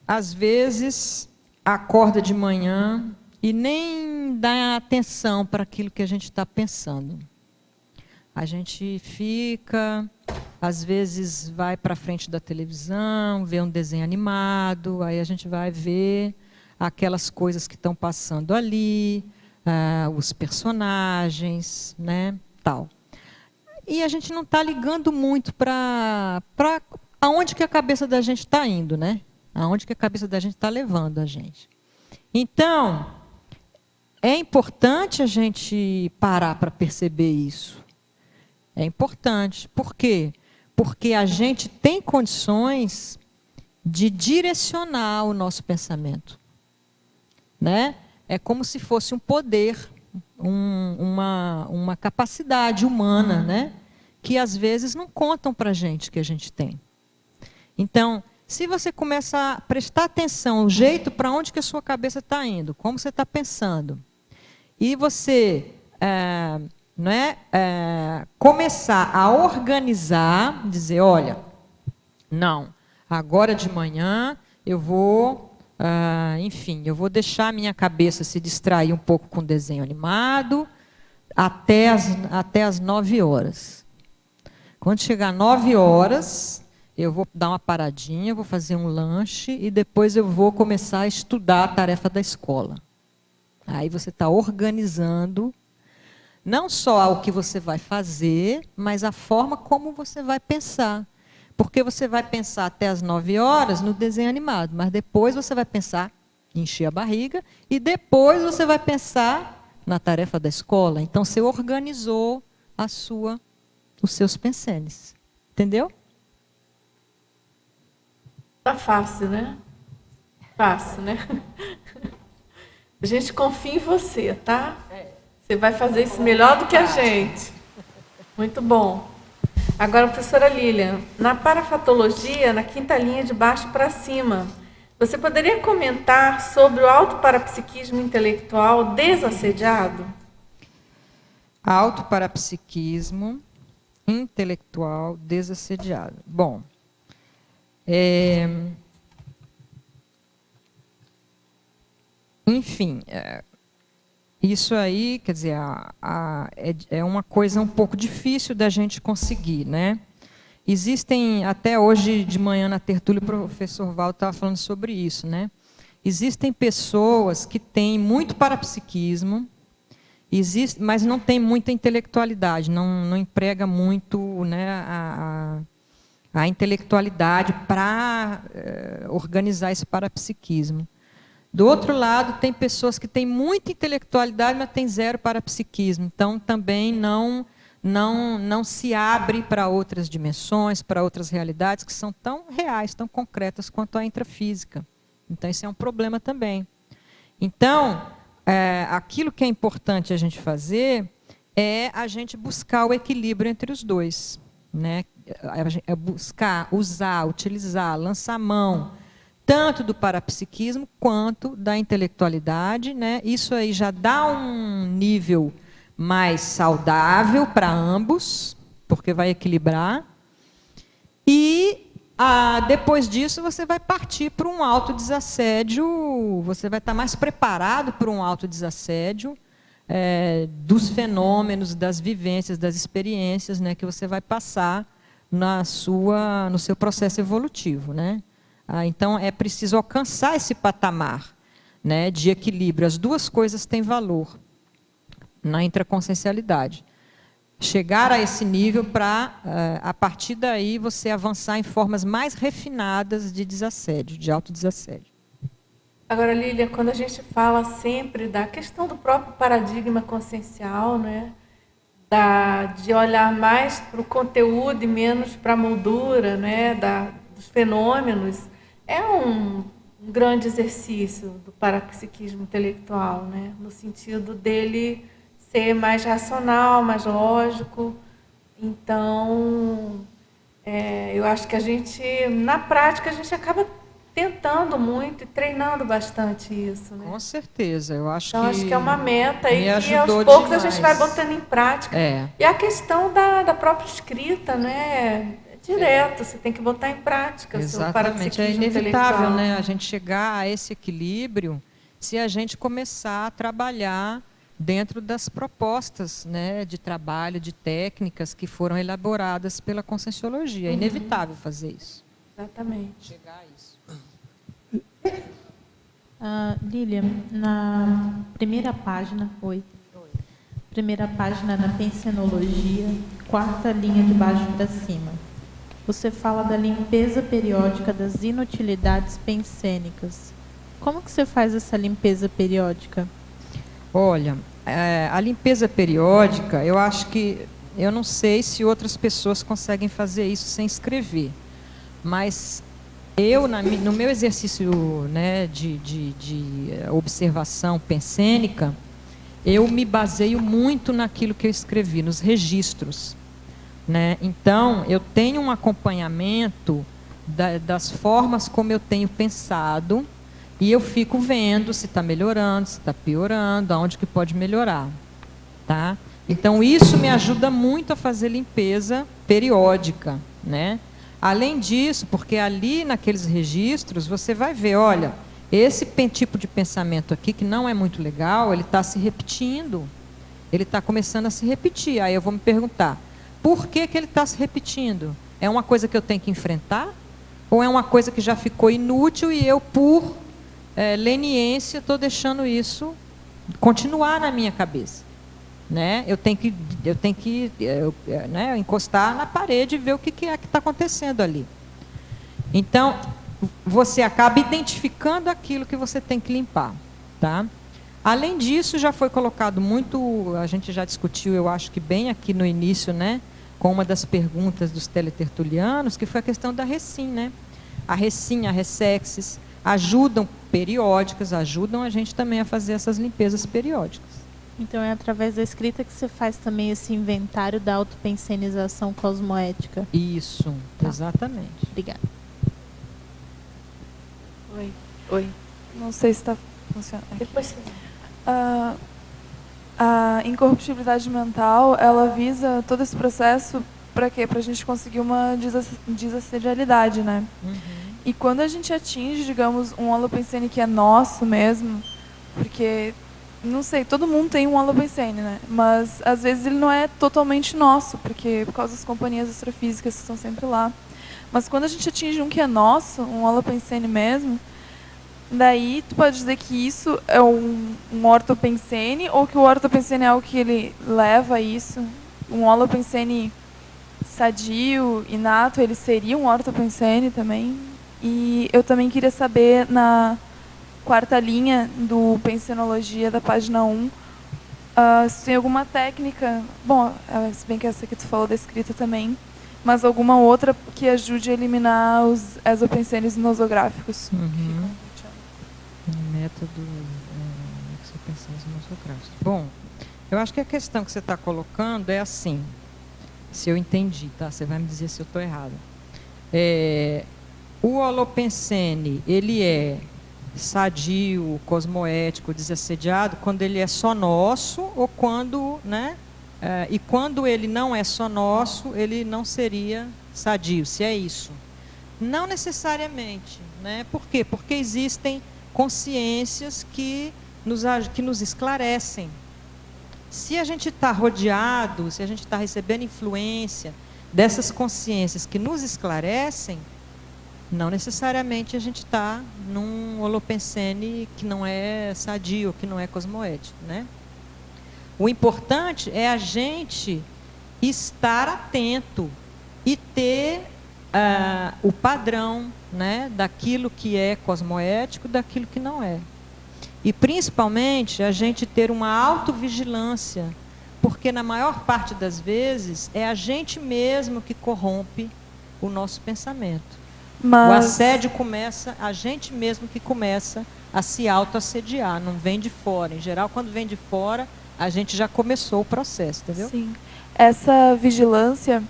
às vezes, acorda de manhã e nem dá atenção para aquilo que a gente está pensando. A gente fica, às vezes vai para frente da televisão, vê um desenho animado, aí a gente vai ver aquelas coisas que estão passando ali, os personagens, né, tal. E a gente não está ligando muito para aonde que a cabeça da gente está indo, né? Aonde que a cabeça da gente está levando a gente. Então, é importante a gente parar para perceber isso. É importante. Por quê? Porque a gente tem condições de direcionar o nosso pensamento, né? É como se fosse um poder, uma capacidade humana, né? Que às vezes não contam para a gente que a gente tem. Então, se você começa a prestar atenção no jeito para onde que a sua cabeça está indo, como você está pensando, e você começar a organizar, dizer, olha, não, agora de manhã eu vou, enfim, eu vou deixar a minha cabeça se distrair um pouco com desenho animado até as 9 horas. Quando chegar 9 horas, eu vou dar uma paradinha, vou fazer um lanche e depois eu vou começar a estudar a tarefa da escola. Aí você está organizando não só o que você vai fazer, mas a forma como você vai pensar. Porque você vai pensar até as 9 horas no desenho animado, mas depois você vai pensar em encher a barriga e depois você vai pensar na tarefa da escola. Então você organizou os seus pensenes. Entendeu? Tá fácil, né? Fácil, né? A gente confia em você, tá? Você vai fazer isso melhor do que a gente. Muito bom. Agora, professora Lilian, na parafatologia, na 5ª linha de baixo para cima, você poderia comentar sobre o autoparapsiquismo intelectual desassediado? Autoparapsiquismo intelectual desassediado. Bom, enfim, isso aí, quer dizer, é uma coisa um pouco difícil da gente conseguir, né? Existem, até hoje de manhã na tertúlia, o professor Valdo estava falando sobre isso, né? Existem pessoas que têm muito parapsiquismo, mas não tem muita intelectualidade, não emprega muito, né, a intelectualidade para organizar esse parapsiquismo. Do outro lado, tem pessoas que têm muita intelectualidade, mas têm zero parapsiquismo. Então, também não se abre para outras dimensões, para outras realidades que são tão reais, tão concretas quanto a intrafísica. Então, isso é um problema também. Então, aquilo que é importante a gente fazer é a gente buscar o equilíbrio entre os dois, né? É buscar, usar, utilizar, lançar mão, tanto do parapsiquismo quanto da intelectualidade, né? Isso aí já dá um nível mais saudável para ambos, porque vai equilibrar. E depois disso você vai partir para um autodesassédio, você vai estar mais preparado para um autodesassédio dos fenômenos, das vivências, das experiências, né, que você vai passar no seu processo evolutivo, né? Então, é preciso alcançar esse patamar, né, de equilíbrio. As duas coisas têm valor na intraconsciencialidade. Chegar a esse nível para, a partir daí, você avançar em formas mais refinadas de desassédio, de autodesassédio. Agora, Lília, quando a gente fala sempre da questão do próprio paradigma consciencial, né, de olhar mais para o conteúdo e menos para a moldura, né, dos fenômenos, é um grande exercício do parapsiquismo intelectual, né, no sentido dele ser mais racional, mais lógico. Então, eu acho que a gente, na prática, a gente acaba tentando muito e treinando bastante isso, né? Com certeza, eu acho então, acho que é uma meta e que aos poucos demais. A gente vai botando em prática. E a questão da própria escrita, né? Direto, você tem que botar em prática. Exatamente, é inevitável, né? A gente chegar a esse equilíbrio se a gente começar a trabalhar dentro das propostas, né, de trabalho, de técnicas que foram elaboradas pela Conscienciologia. É inevitável fazer isso. Exatamente. Chegar a isso. Lília, na primeira página, primeira página na Pensenologia, 4ª linha de baixo para cima, você fala da limpeza periódica das inutilidades pensênicas. Como que você faz essa limpeza periódica? Olha, a limpeza periódica, eu acho que, eu não sei se outras pessoas conseguem fazer isso sem escrever, mas eu, no meu exercício, né, de observação pensênica, eu me baseio muito naquilo que eu escrevi, nos registros, né? Então, eu tenho um acompanhamento das formas como eu tenho pensado, e eu fico vendo se está melhorando, se está piorando, aonde que pode melhorar, tá? Então, isso me ajuda muito a fazer limpeza periódica, né? Além disso, porque ali naqueles registros você vai ver, olha, esse tipo de pensamento aqui, que não é muito legal, ele está se repetindo, ele está começando a se repetir. Aí eu vou me perguntar, por que ele está se repetindo? É uma coisa que eu tenho que enfrentar? Ou é uma coisa que já ficou inútil e eu, por leniência, estou deixando isso continuar na minha cabeça? Né? Eu tenho que né, encostar na parede e ver o que é que está acontecendo ali. Então, você acaba identificando aquilo que você tem que limpar, tá? Além disso, já foi colocado muito, a gente já discutiu, eu acho que bem aqui no início, né, com uma das perguntas dos teletertulianos, que foi a questão da recim, né? A recim, a ressexis, periódicas, ajudam a gente também a fazer essas limpezas periódicas. Então, é através da escrita que você faz também esse inventário da autopensenização cosmoética? Isso, tá. Exatamente. Obrigada. Oi. Não sei se está funcionando. Depois a incorruptibilidade mental, ela visa todo esse processo para quê? Para a gente conseguir uma desassedialidade, né? E quando a gente atinge, digamos, um holopensene que é nosso mesmo, porque... Não sei, todo mundo tem um holopensene, né? Mas, às vezes, ele não é totalmente nosso, porque por causa das companhias astrofísicas que estão sempre lá. Mas, quando a gente atinge um que é nosso, um holopensene mesmo, daí tu pode dizer que isso é um ortopensene, ou que o ortopensene é o que ele leva a isso. Um holopensene sadio, inato, ele seria um ortopensene também. E eu também queria saber, na 4ª linha do Pensenologia, da página 1, se tem alguma técnica, bom, se bem que essa que tu falou da escrita também, mas alguma outra que ajude a eliminar os exopensenes nosográficos. Método exopensenes nosográficos. Bom, eu acho que a questão que você está colocando é assim, se eu entendi, tá? Você vai me dizer se eu estou errado. O holopensene, ele é sadio, cosmoético, desassediado, quando ele é só nosso, ou quando, né? E quando ele não é só nosso, ele não seria sadio, se é isso. Não necessariamente, né? Por quê? Porque existem consciências que nos esclarecem. Se a gente está rodeado, se a gente está recebendo influência dessas consciências que nos esclarecem, não necessariamente a gente está num holopensene que não é sadio, que não é cosmoético, né? O importante é a gente estar atento e ter o padrão, né, daquilo que é cosmoético, daquilo que não é. E principalmente a gente ter uma autovigilância, porque na maior parte das vezes é a gente mesmo que corrompe o nosso pensamento. O assédio começa, a gente mesmo que começa a se autoassediar, não vem de fora. Em geral, quando vem de fora, a gente já começou o processo, entendeu? Sim. Essa vigilância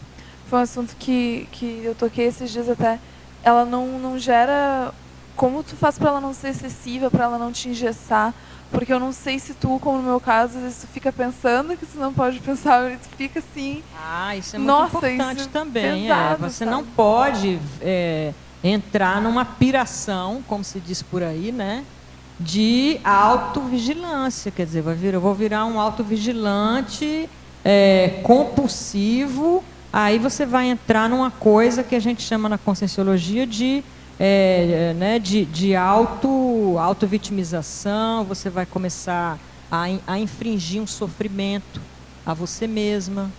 foi um assunto que eu toquei esses dias até. Ela não gera... Como tu faz para ela não ser excessiva, para ela não te engessar? Porque eu não sei se tu, como no meu caso, às vezes tu fica pensando que tu não pode pensar, e tu fica assim... Isso é muito importante também. Pesado, você sabe? não pode entrar numa piração, como se diz por aí, né? De autovigilância. Quer dizer, eu vou virar um autovigilante compulsivo, aí você vai entrar numa coisa que a gente chama na Conscienciologia de autovitimização, você vai começar a infringir um sofrimento a você mesma,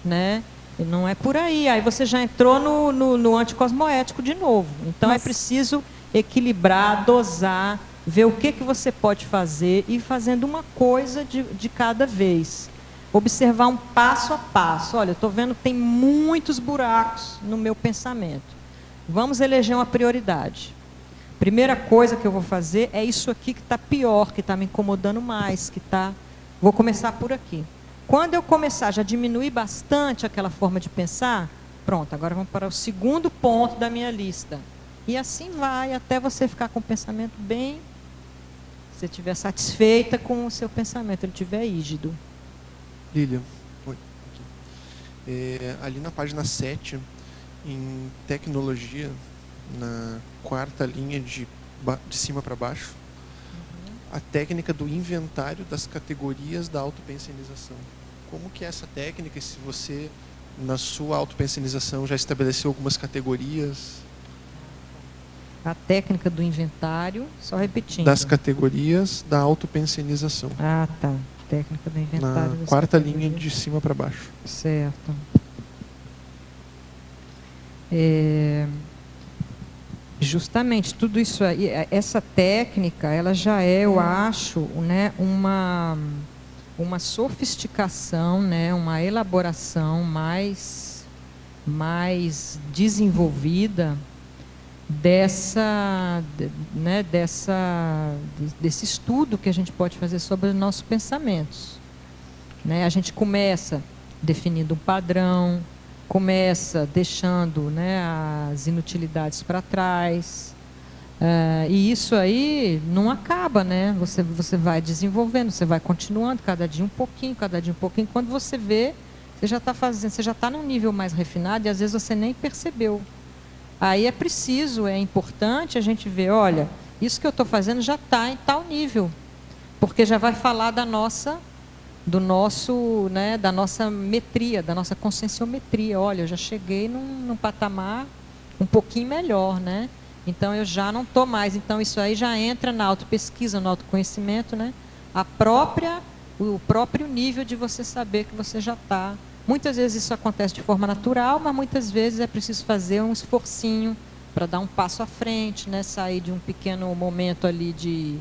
né? E não é por aí. Aí você já entrou no anticosmoético de novo. Então é preciso equilibrar, dosar, ver o que você pode fazer e ir fazendo uma coisa de cada vez. Observar um passo a passo. Olha, eu estou vendo que tem muitos buracos no meu pensamento. Vamos eleger uma prioridade. Primeira coisa que eu vou fazer é isso aqui que está pior, que está me incomodando mais, vou começar por aqui. Quando eu começar, já diminuir bastante aquela forma de pensar, pronto, agora vamos para o segundo ponto da minha lista. E assim vai, até você ficar com o pensamento bem, se você estiver satisfeita com o seu pensamento, ele estiver rígido. Lília, oi. Ali na página 7, em tecnologia, na quarta linha de cima para baixo, a técnica do inventário das categorias da autopensionização. Como que é essa técnica? Se você, na sua autopensionização, já estabeleceu algumas categorias? A técnica do inventário, só repetindo. Das categorias da autopensionização. Tá. Técnica do inventário. Na quarta linha de cima para baixo. Certo. Justamente tudo isso aí, essa técnica, ela já é, eu acho, né, uma sofisticação, né, uma elaboração mais desenvolvida desse estudo que a gente pode fazer sobre os nossos pensamentos, né? A gente começa definindo um padrão, começa deixando, né, as inutilidades para trás, e isso aí não acaba, né? Você vai desenvolvendo, você vai continuando cada dia um pouquinho, quando você vê, você já está fazendo, você já está num nível mais refinado e às vezes você nem percebeu. Aí é importante a gente ver, olha, isso que eu estou fazendo já está em tal nível, porque já vai falar da nossa metria, da nossa conscienciometria. Olha, eu já cheguei num patamar um pouquinho melhor, né? Então eu já não estou mais. Então isso aí já entra na autopesquisa, no autoconhecimento, né? O próprio nível de você saber que você já está. Muitas vezes isso acontece de forma natural, mas muitas vezes é preciso fazer um esforcinho para dar um passo à frente, né? Sair de um pequeno momento ali de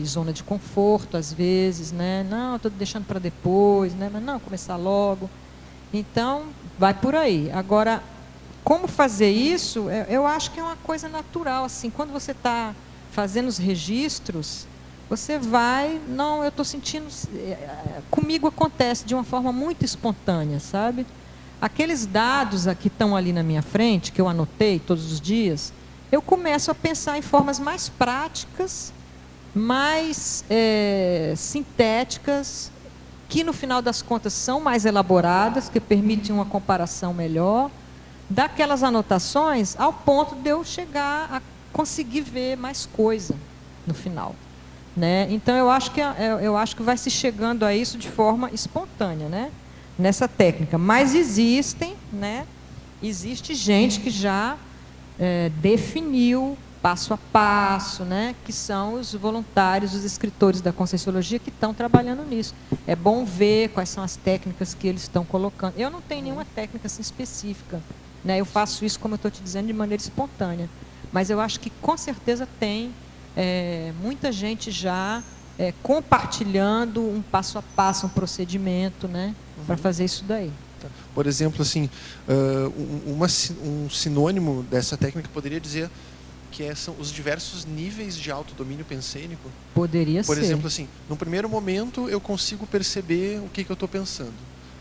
zona de conforto, às vezes, né? Não, estou deixando para depois, né? Mas não, começar logo. Então, vai por aí. Agora, como fazer isso? Eu acho que é uma coisa natural, assim, quando você está fazendo os registros, você vai, não, eu estou sentindo, comigo acontece de uma forma muito espontânea, sabe? Aqueles dados que estão ali na minha frente, que eu anotei todos os dias, eu começo a pensar em formas mais práticas, mais sintéticas, que no final das contas são mais elaboradas, que permitem uma comparação melhor, daquelas anotações ao ponto de eu chegar a conseguir ver mais coisa no final, né? Então eu acho que vai se chegando a isso de forma espontânea, né? Nessa técnica. Mas existe gente que já definiu passo a passo, né? Que são os voluntários, os escritores da Conscienciologia que estão trabalhando nisso. É bom ver quais são as técnicas que eles estão colocando. Eu não tenho nenhuma técnica assim, específica, né? Eu faço isso, como eu estou te dizendo, de maneira espontânea. Mas eu acho que com certeza tem muita gente já compartilhando um passo a passo, um procedimento, né, para fazer isso daí. Por exemplo, assim, um sinônimo dessa técnica poderia dizer que são os diversos níveis de autodomínio pensênico. Poderia ser. Por exemplo, assim, no primeiro momento eu consigo perceber o que eu estou pensando.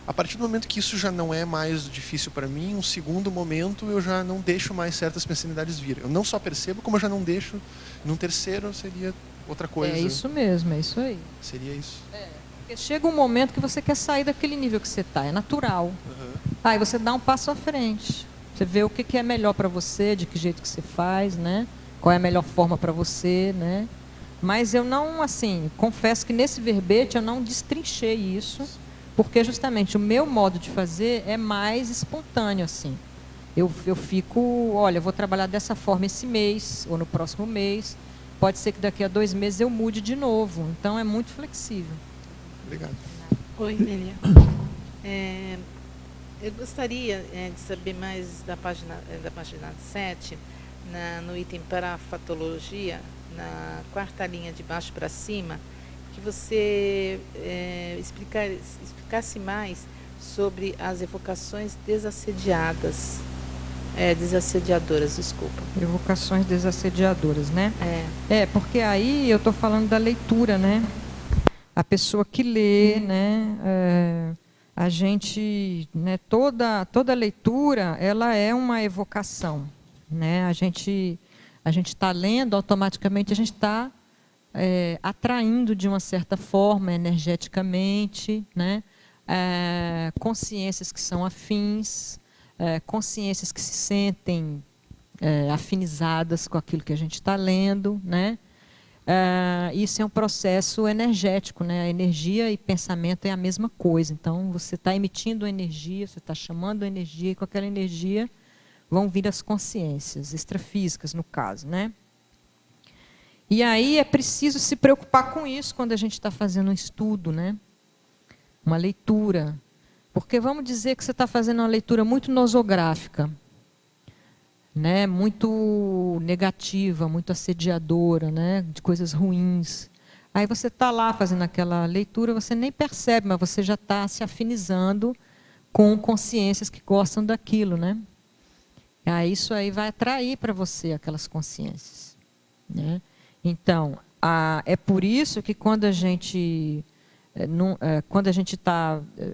A partir do momento que isso já não é mais difícil para mim, um segundo momento eu já não deixo mais certas pensanidades vir. Eu não só percebo, como eu já não deixo. Num terceiro seria outra coisa. É isso mesmo, é isso aí. Seria isso. Porque chega um momento que você quer sair daquele nível que você está, é natural. Aí você dá um passo à frente. Você vê o que é melhor para você, de que jeito que você faz, né? Qual é a melhor forma para você, né? Mas eu não, assim, confesso que nesse verbete eu não destrinchei isso, porque justamente o meu modo de fazer é mais espontâneo, assim. Eu fico, olha, eu vou trabalhar dessa forma esse mês, ou no próximo mês. Pode ser que daqui a 2 meses eu mude de novo. Então, é muito flexível. Obrigado. Oi, Lilia. Eu gostaria de saber mais da página 7, no item parafatologia, na 4ª linha de baixo para cima, que você explicasse mais sobre as evocações desassediadas. Desassediadoras, desculpa. Evocações desassediadoras, né? Porque aí eu estou falando da leitura, né? A pessoa que lê, né? A gente, né? Toda leitura, ela é uma evocação, né? A gente está lendo, automaticamente a gente está atraindo de uma certa forma, energeticamente, né? Consciências que são afins, consciências que se sentem afinizadas com aquilo que a gente está lendo, né? Isso é um processo energético, né? A energia e pensamento é a mesma coisa. Então, você está emitindo energia, você está chamando energia, e com aquela energia vão vir as consciências extrafísicas, no caso, né? E aí é preciso se preocupar com isso quando a gente está fazendo um estudo, né? Uma leitura. Porque vamos dizer que você está fazendo uma leitura muito nosográfica, né? Muito negativa, muito assediadora, né? De coisas ruins. Aí você está lá fazendo aquela leitura, você nem percebe, mas você já está se afinizando com consciências que gostam daquilo, né? Aí isso aí vai atrair para você aquelas consciências, né? Então, é por isso que quando a gente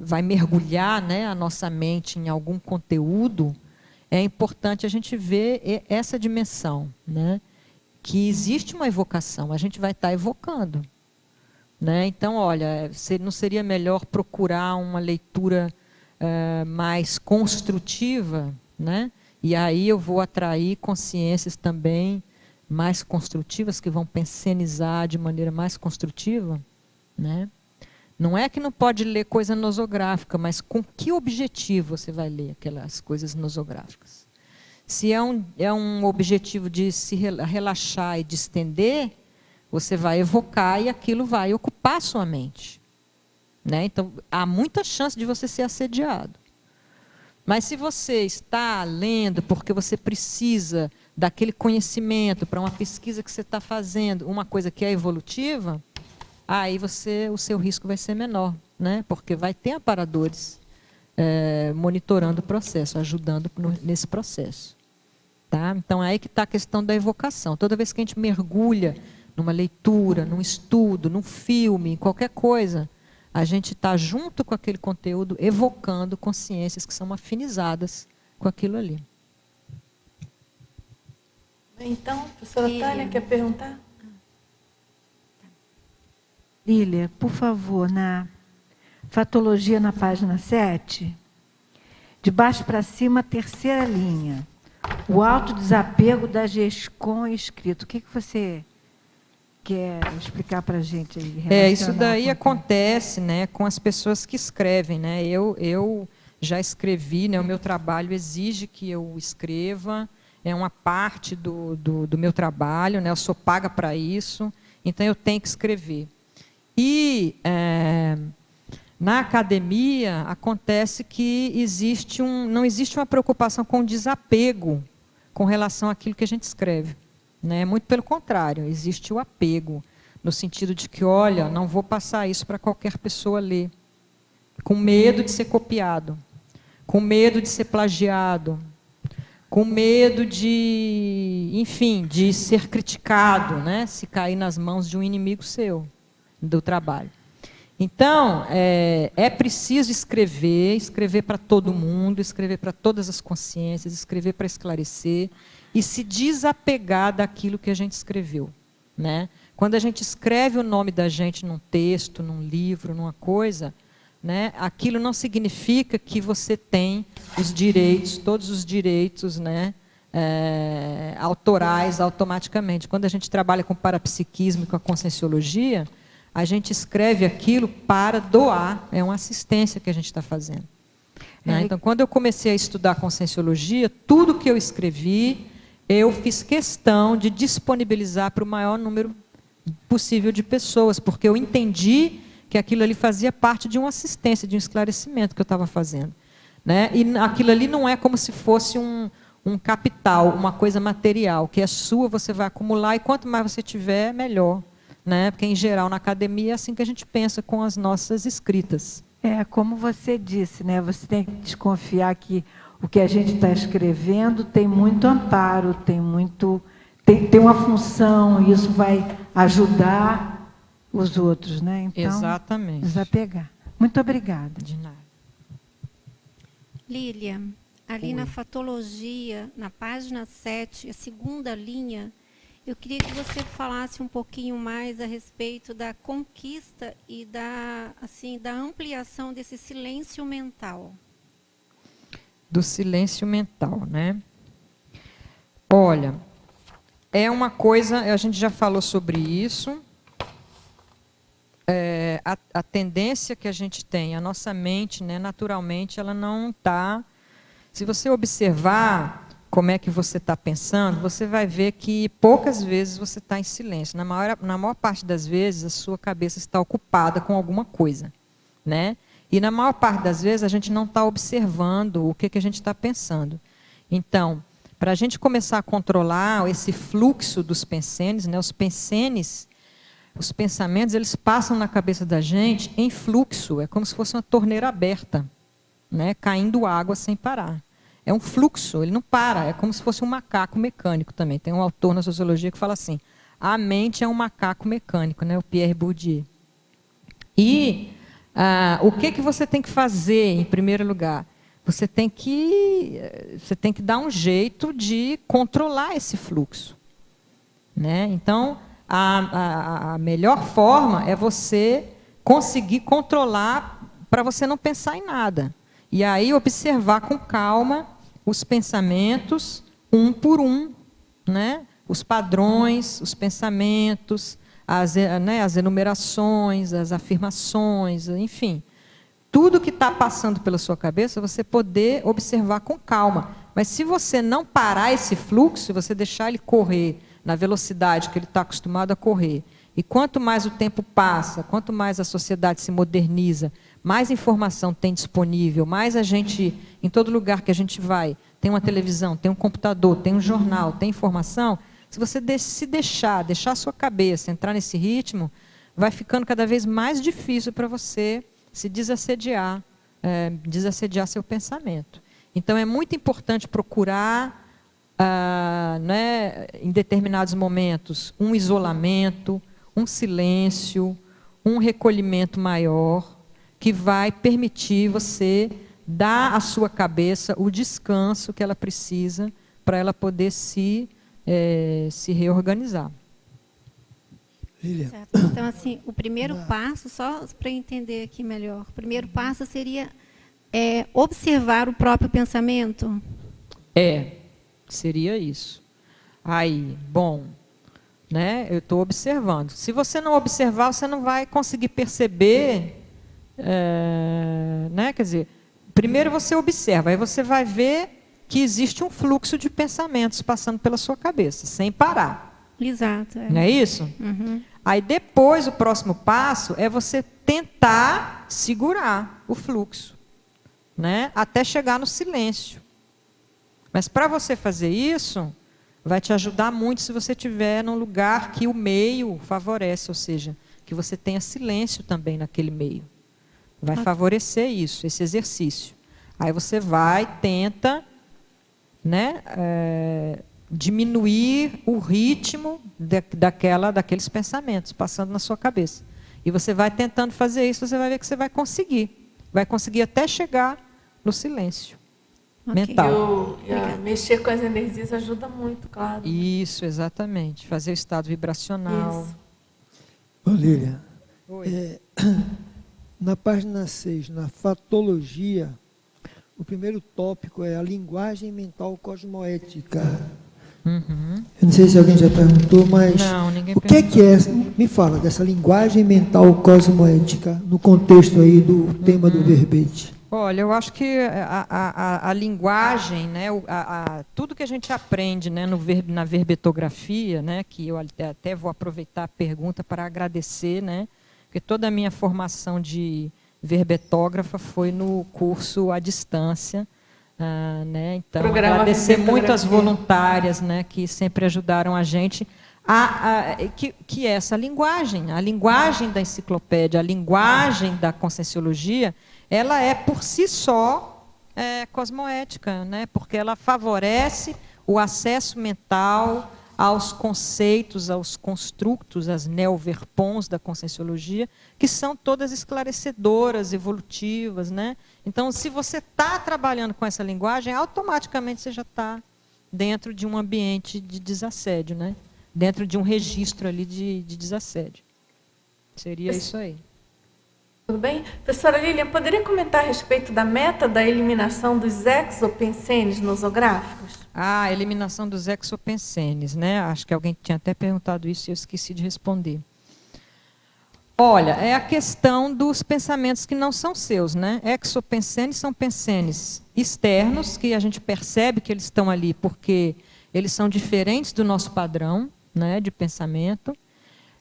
vai mergulhar, né, a nossa mente em algum conteúdo, é importante a gente ver essa dimensão, né, que existe uma evocação, a gente vai estar evocando, né? Então, olha, não seria melhor procurar uma leitura mais construtiva, né? E aí eu vou atrair consciências também mais construtivas, que vão pensionizar de maneira mais construtiva, né? Não é que não pode ler coisa nosográfica, mas com que objetivo você vai ler aquelas coisas nosográficas? Se é um objetivo de se relaxar e distender, você vai evocar e aquilo vai ocupar a sua mente, né? Então, há muita chance de você ser assediado. Mas se você está lendo porque você precisa daquele conhecimento para uma pesquisa que você está fazendo, uma coisa que é evolutiva, aí o seu risco vai ser menor, né? Porque vai ter amparadores monitorando o processo, ajudando nesse processo. Tá? Então, é aí que está a questão da evocação. Toda vez que a gente mergulha numa leitura, num estudo, num filme, em qualquer coisa, a gente está junto com aquele conteúdo, evocando consciências que são afinizadas com aquilo ali. Então, a professora Tânia quer perguntar? Lília, por favor, na fatologia na página 7, de baixo para cima, 3ª linha. O autodesapego da GESCOM escrito. O que você quer explicar para a gente aí? Isso daí acontece, né, com as pessoas que escrevem, né? Eu já escrevi, né? O meu trabalho exige que eu escreva, é uma parte do meu trabalho, né? Eu sou paga para isso, então eu tenho que escrever. E na academia acontece que não existe uma preocupação com desapego com relação àquilo que a gente escreve, né? Muito pelo contrário, existe o apego. no sentido de que, olha, não vou passar isso para qualquer pessoa ler, com medo de ser copiado, com medo de ser plagiado, com medo de, enfim, de ser criticado, né, se cair nas mãos de um inimigo seu, do trabalho. Então, é preciso escrever para todo mundo, escrever para todas as consciências, escrever para esclarecer e se desapegar daquilo que a gente escreveu, né? Quando a gente escreve o nome da gente num texto, num livro, numa coisa, né, aquilo não significa que você tem os direitos, todos os direitos, né, autorais automaticamente. Quando a gente trabalha com parapsiquismo e com a conscienciologia, a gente escreve aquilo para doar, é uma assistência que a gente está fazendo. Né? Então, quando eu comecei a estudar conscienciologia, tudo que eu escrevi, eu fiz questão de disponibilizar para o maior número possível de pessoas, porque eu entendi que aquilo ali fazia parte de uma assistência, de um esclarecimento que eu estava fazendo. Né? E aquilo ali não é como se fosse um capital, uma coisa material, que é sua, você vai acumular, e quanto mais você tiver, melhor. Né? Porque, em geral, na academia é assim que a gente pensa com as nossas escritas. Como você disse, né? Você tem que desconfiar que o que a gente está escrevendo tem muito amparo, tem uma função, e isso vai ajudar os outros. Né? Então, exatamente. Desapegar. Muito obrigada. De nada. Lília, ali na fatologia, na página 7, a segunda linha, eu queria que você falasse um pouquinho mais a respeito da conquista e da ampliação desse silêncio mental. Do silêncio mental, né? Olha, é uma coisa, a gente já falou sobre isso, a tendência que a gente tem, a nossa mente, né, naturalmente, ela não está... Se você observar como é que você está pensando, você vai ver que poucas vezes você está em silêncio. Na maior parte das vezes, a sua cabeça está ocupada com alguma coisa. Né? E na maior parte das vezes, a gente não está observando o que a gente está pensando. Então, para a gente começar a controlar esse fluxo dos pensenes, né, os pensamentos, eles passam na cabeça da gente em fluxo, é como se fosse uma torneira aberta, né, caindo água sem parar. É um fluxo, ele não para, é como se fosse um macaco mecânico também. Tem um autor na sociologia que fala assim, a mente é um macaco mecânico, né, o Pierre Bourdieu. E o que você tem que fazer, em primeiro lugar? Você tem que dar um jeito de controlar esse fluxo. Né? Então, a melhor forma é você conseguir controlar para você não pensar em nada. E aí observar com calma os pensamentos, um por um, né? Os padrões, os pensamentos, as enumerações, as afirmações, enfim. Tudo que está passando pela sua cabeça, você poder observar com calma. Mas se você não parar esse fluxo, você deixar ele correr na velocidade que ele está acostumado a correr, e quanto mais o tempo passa, quanto mais a sociedade se moderniza, mais informação tem disponível, mais a gente, em todo lugar que a gente vai, tem uma televisão, tem um computador, tem um jornal, tem informação, se você deixar a sua cabeça entrar nesse ritmo, vai ficando cada vez mais difícil para você se desassediar seu pensamento. Então, é muito importante procurar, né, em determinados momentos, um isolamento, um silêncio, um recolhimento maior, que vai permitir você dar à sua cabeça o descanso que ela precisa para ela poder se reorganizar. Certo. Então, assim, o primeiro passo, só para entender aqui melhor, o primeiro passo seria observar o próprio pensamento? Seria isso. Aí, bom, né, eu estou observando. Se você não observar, você não vai conseguir perceber, né, quer dizer, primeiro você observa, aí você vai ver que existe um fluxo de pensamentos passando pela sua cabeça, sem parar. Exato. Não é isso? Uhum. Aí depois, o próximo passo é você tentar segurar o fluxo, né, até chegar no silêncio. Mas para você fazer isso, vai te ajudar muito se você estiver num lugar que o meio favorece, ou seja, que você tenha silêncio também naquele meio. Vai favorecer isso, esse exercício. Aí você vai, tenta, né, diminuir o ritmo daqueles pensamentos passando na sua cabeça. E você vai tentando fazer isso, você vai ver que você vai conseguir. Vai conseguir até chegar no silêncio mental. Mexer com as energias ajuda muito, claro. Isso, exatamente. Fazer o estado vibracional. Isso. Ô, Lília, na página 6, na fatologia, o primeiro tópico é a linguagem mental cosmoética. Uhum. Eu não sei se alguém já perguntou, mas não, ninguém o que é, me fala dessa linguagem mental cosmoética no contexto aí do tema do verbete? Olha, eu acho que a linguagem, né, tudo que a gente aprende, né, na verbetografia, né, que eu até vou aproveitar a pergunta para agradecer, né, porque toda a minha formação de verbetógrafa foi no curso à distância, né, então agradecer muito as voluntárias, né, que sempre ajudaram a gente que essa linguagem, a linguagem da enciclopédia, a linguagem da conscienciologia, ela é por si só cosmoética, né? Porque ela favorece o acesso mental aos conceitos, aos construtos, às neoverpons da conscienciologia, que são todas esclarecedoras, evolutivas, né? Então, se você está trabalhando com essa linguagem, automaticamente você já está dentro de um ambiente de desassédio, né? Dentro de um registro ali de desassédio. Seria isso aí. Tudo bem? Professora Lilian, poderia comentar a respeito da meta da eliminação dos exopensenes nosográficos? A eliminação dos exopensenes, né? Acho que alguém tinha até perguntado isso e eu esqueci de responder. Olha, é a questão dos pensamentos que não são seus, né? Exopensenes são pensenes externos, que a gente percebe que eles estão ali porque eles são diferentes do nosso padrão, né, de pensamento.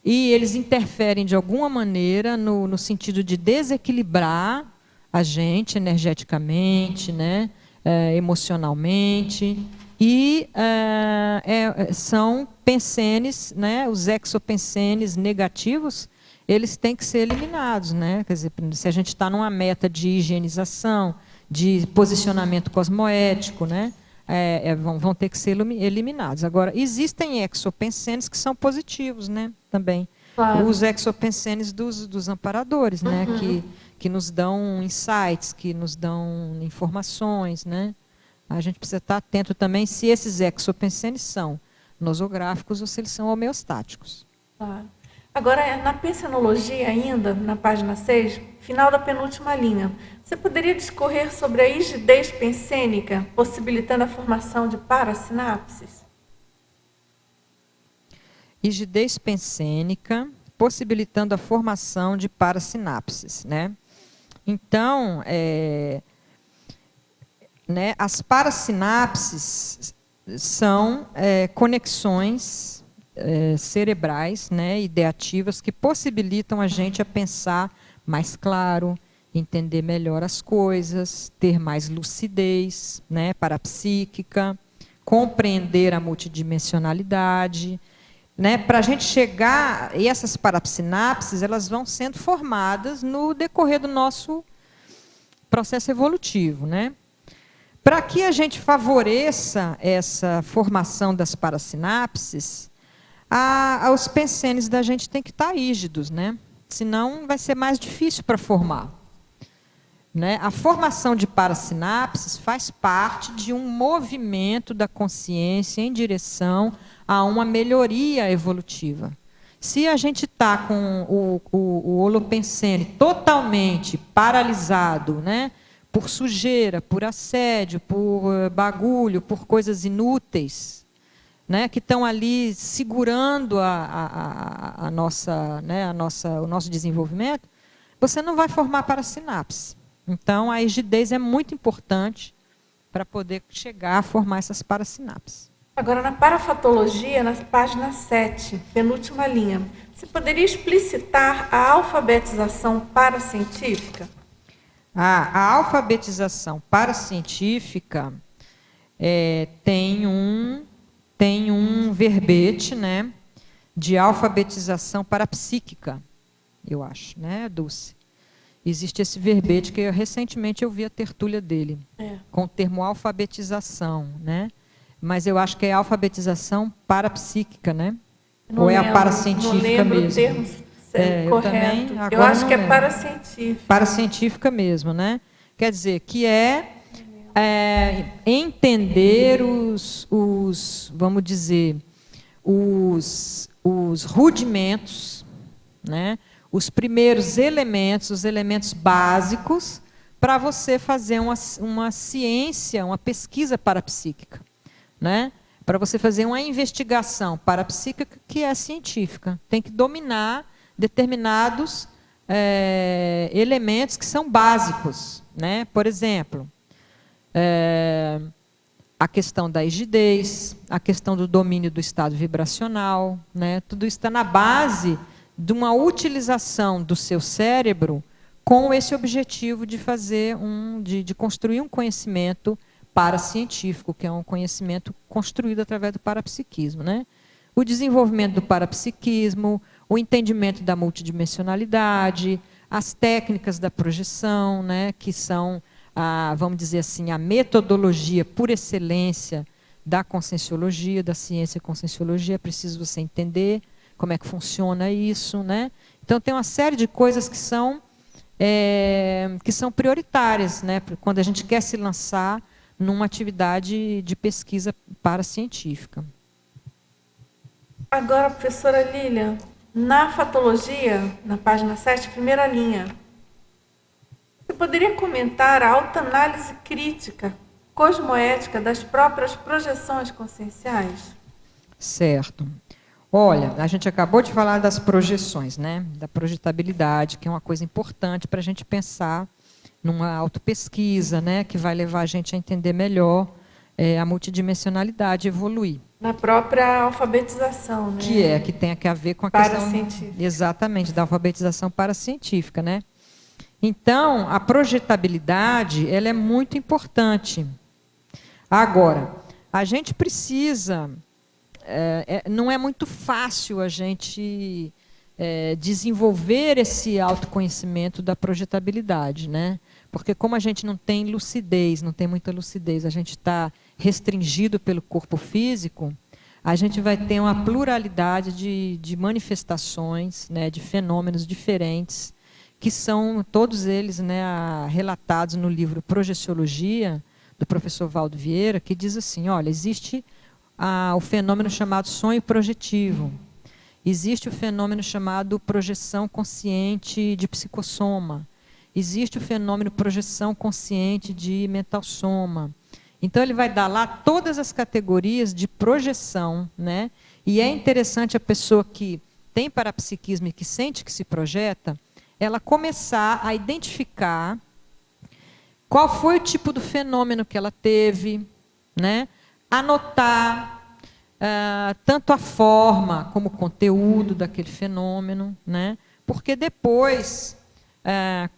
E eles interferem de alguma maneira no sentido de desequilibrar a gente energeticamente, né, emocionalmente. E são pensenes, né, os exopensenes negativos, eles têm que ser eliminados, né? Quer dizer, se a gente está numa meta de higienização, de posicionamento cosmoético, né, vão ter que ser eliminados. Agora, existem exopensenes que são positivos, né, também. Claro. Os exopensenes dos amparadores, né, que nos dão insights, que nos dão informações, né. A gente precisa estar atento também se esses exopensenes são nosográficos ou se eles são homeostáticos. Claro. Agora, na pensenologia ainda, na página 6, final da penúltima linha, você poderia discorrer sobre a rigidez pensênica, possibilitando a formação de parasinapses? Rigidez pensênica, possibilitando a formação de parasinapses, né? Então, né, as parasinapses são conexões cerebrais, né, ideativas, que possibilitam a gente a pensar mais claro, entender melhor as coisas, ter mais lucidez, né, parapsíquica, compreender a multidimensionalidade, né, para a gente chegar, e essas parapsinapses, elas vão sendo formadas no decorrer do nosso processo evolutivo, né? Para que a gente favoreça essa formação das parasinapses, os pensenes da gente tem que estar rígidos, né? Senão vai ser mais difícil para formar. Né? A formação de parasinapses faz parte de um movimento da consciência em direção a uma melhoria evolutiva. Se a gente está com o holopensene totalmente paralisado, né? Por sujeira, por assédio, por bagulho, por coisas inúteis, né, que estão ali segurando o nosso desenvolvimento, você não vai formar parasinapse. Então, a rigidez é muito importante para poder chegar a formar essas parasinapses. Agora, na parafatologia, na página 7, penúltima linha, você poderia explicitar a alfabetização paracientífica? A alfabetização paracientífica tem tem um verbete, né, de alfabetização parapsíquica, eu acho, né, Dulce? Existe esse verbete que recentemente eu vi a tertúlia dele, com o termo alfabetização, né? Mas eu acho que é alfabetização parapsíquica, né? Ou é a paracientífica mesmo? O termo correto. Eu acho que é paracientífica. Paracientífica mesmo, né? Quer dizer, que entender vamos dizer, os rudimentos, né? Os primeiros elementos, os elementos básicos, para você fazer uma ciência, uma pesquisa parapsíquica, né? Para você fazer uma investigação parapsíquica que é científica. Tem que dominar determinados elementos que são básicos, né? Por exemplo, a questão da rigidez, a questão do domínio do estado vibracional, né? Tudo isso está na base de uma utilização do seu cérebro com esse objetivo de fazer de construir um conhecimento paracientífico, que é um conhecimento construído através do parapsiquismo, né? O desenvolvimento do parapsiquismo, o entendimento da multidimensionalidade, as técnicas da projeção, né, que são, vamos dizer assim, a metodologia por excelência da conscienciologia, da ciência conscienciologia. É preciso você entender como é que funciona isso, né? Então tem uma série de coisas que são prioritárias, né, quando a gente quer se lançar numa atividade de pesquisa paracientífica. Agora, professora Lília, na fatologia, na página 7, primeira linha, você poderia comentar a autoanálise crítica, cosmoética das próprias projeções conscienciais? Certo. Olha, a gente acabou de falar das projeções, né? Da projetabilidade, que é uma coisa importante para a gente pensar numa autopesquisa, né? Que vai levar a gente a entender melhor a multidimensionalidade e evoluir. Na própria alfabetização, né? Que tem a ver com a questão... Exatamente, da alfabetização paracientífica, né? Então, a projetabilidade, ela é muito importante. Agora, a gente precisa... não é muito fácil a gente desenvolver esse autoconhecimento da projetabilidade, né? Porque como a gente não tem lucidez, não tem muita lucidez, a gente está restringido pelo corpo físico, a gente vai ter uma pluralidade de manifestações, né, de fenômenos diferentes, que são todos eles, né, relatados no livro Projeciologia, do professor Valdo Vieira, que diz assim, olha, existe o fenômeno chamado sonho projetivo, existe o fenômeno chamado projeção consciente de psicossoma, existe o fenômeno projeção consciente de mental soma. Então ele vai dar lá todas as categorias de projeção, né? E é interessante a pessoa que tem parapsiquismo e que sente que se projeta, ela começar a identificar qual foi o tipo do fenômeno que ela teve, né? Anotar tanto a forma como o conteúdo daquele fenômeno, né? Porque depois,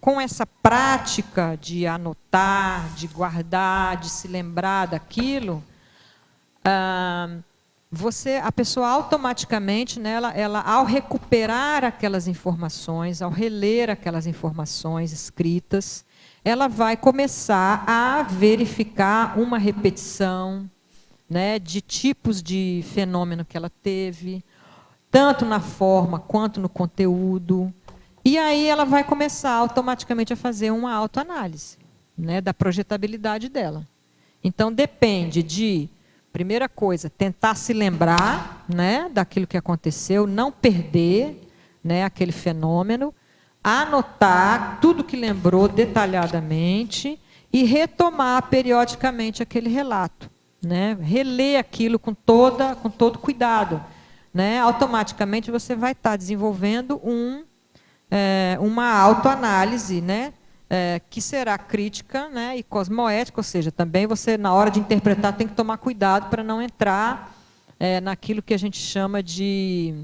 com essa prática de anotar, de guardar, de se lembrar daquilo, a pessoa automaticamente, né, ela, ao recuperar aquelas informações, ao reler aquelas informações escritas, ela vai começar a verificar uma repetição, né, de tipos de fenômeno que ela teve, tanto na forma quanto no conteúdo. E aí ela vai começar automaticamente a fazer uma autoanálise, né, da projetabilidade dela. Então depende de, primeira coisa, tentar se lembrar, né, daquilo que aconteceu, não perder, né, aquele fenômeno, anotar tudo que lembrou detalhadamente e retomar periodicamente aquele relato, né, reler aquilo com todo cuidado, né, automaticamente você vai estar desenvolvendo uma autoanálise, né, que será crítica, né, e cosmoética, ou seja, também você, na hora de interpretar, tem que tomar cuidado para não entrar naquilo que a gente chama de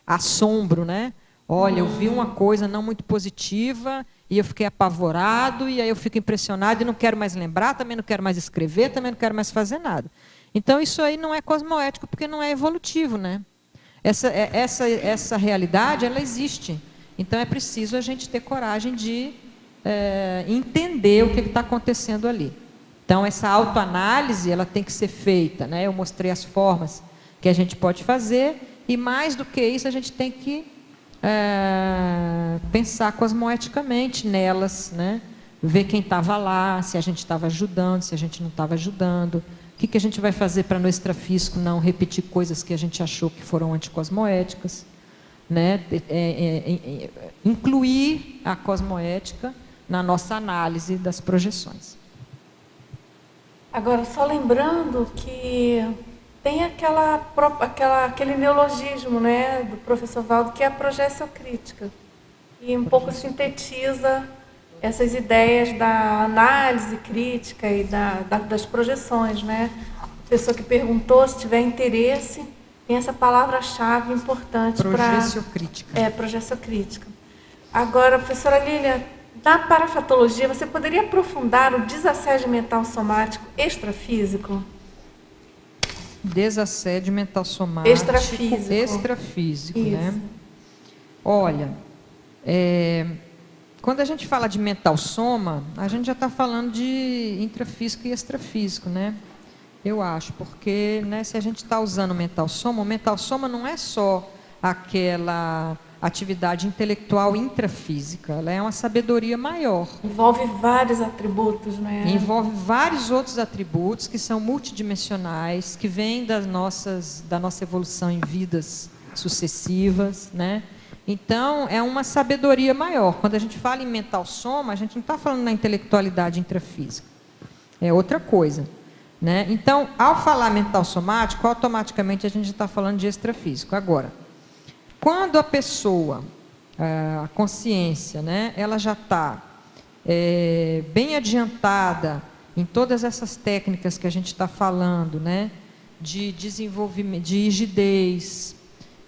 assombro, né? Olha, eu vi uma coisa não muito positiva e eu fiquei apavorado, e aí eu fico impressionado e não quero mais lembrar, também não quero mais escrever, também não quero mais fazer nada. Então, isso aí não é cosmoético, porque não é evolutivo, né? Essa realidade, ela existe. Então, é preciso a gente ter coragem de entender o que está acontecendo ali. Então, essa autoanálise, ela tem que ser feita, né? Eu mostrei as formas que a gente pode fazer, e mais do que isso, a gente tem que pensar cosmoeticamente nelas, né? Ver quem estava lá, se a gente estava ajudando, se a gente não estava ajudando, o que a gente vai fazer para no extrafísico não repetir coisas que a gente achou que foram anticosmoéticas, né? Incluir a cosmoética na nossa análise das projeções. Agora, só lembrando que tem aquele neologismo, né, do professor Valdo, que é a projeção-crítica, e um pouco sintetiza essas ideias da análise crítica e das projeções, né? A pessoa que perguntou, se tiver interesse, tem essa palavra-chave importante para... Projeção-crítica. Projeção-crítica. Agora, professora Lília, na parafatologia, você poderia aprofundar o desassédio mental somático extrafísico? Desassédio mental somático extrafísico, né? Olha, quando a gente fala de mental soma, a gente já está falando de intrafísico e extrafísico, né? Eu acho, porque, né, se a gente está usando o mental soma não é só aquela atividade intelectual intrafísica, ela é uma sabedoria maior. Envolve vários atributos, né? Envolve vários outros atributos que são multidimensionais, que vêm da nossa evolução em vidas sucessivas, né? Então, é uma sabedoria maior. Quando a gente fala em mental soma, a gente não está falando na intelectualidade intrafísica. É outra coisa, né? Então, ao falar mental somático, automaticamente a gente está falando de extrafísico. Agora, quando a pessoa, a consciência, né, ela já está bem adiantada em todas essas técnicas que a gente está falando, né, de desenvolvimento, de rigidez,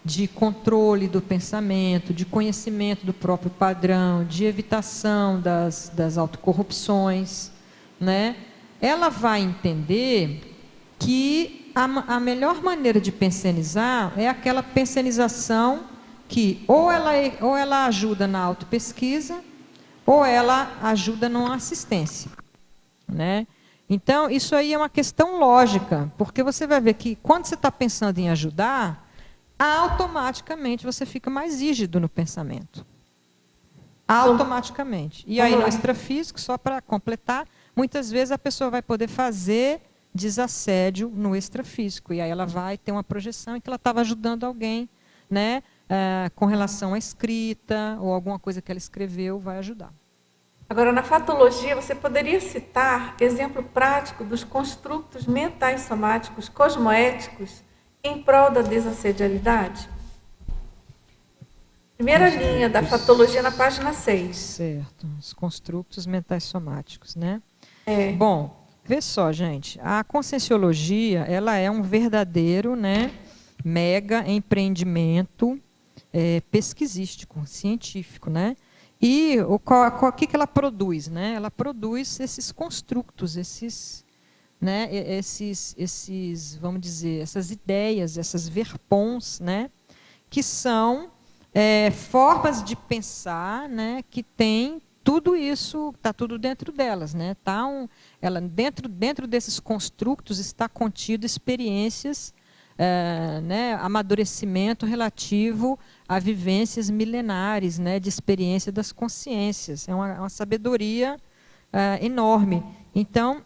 de controle do pensamento, de conhecimento do próprio padrão, de evitação das autocorrupções, né, ela vai entender que a melhor maneira de pensionizar é aquela pensionização que ou ela ajuda na autopesquisa ou ela ajuda numa assistência, né? Então, isso aí é uma questão lógica, porque você vai ver que quando você está pensando em ajudar, automaticamente você fica mais rígido no pensamento. Automaticamente. E aí no extrafísico, só para completar, muitas vezes a pessoa vai poder fazer desassédio no extrafísico, e aí ela vai ter uma projeção em que ela estava ajudando alguém, né, com relação à escrita, ou alguma coisa que ela escreveu, vai ajudar. Agora, na fatologia, você poderia citar exemplo prático dos construtos mentais somáticos cosmoéticos em prol da desassedialidade? Primeira linha da fatologia na página 6. Certo, os construtos mentais somáticos, né? Bom, vê só, gente, a conscienciologia, ela é um verdadeiro, né, mega empreendimento pesquisístico, científico, né? E o que ela produz, né? Ela produz esses construtos, esses, vamos dizer, essas ideias, essas verpons, né? Que são formas de pensar, né? Que tem tudo isso, está tudo dentro delas, né? Dentro desses construtos está contido experiências, né, amadurecimento relativo a vivências milenares, né, de experiência das consciências. É uma sabedoria enorme. Então,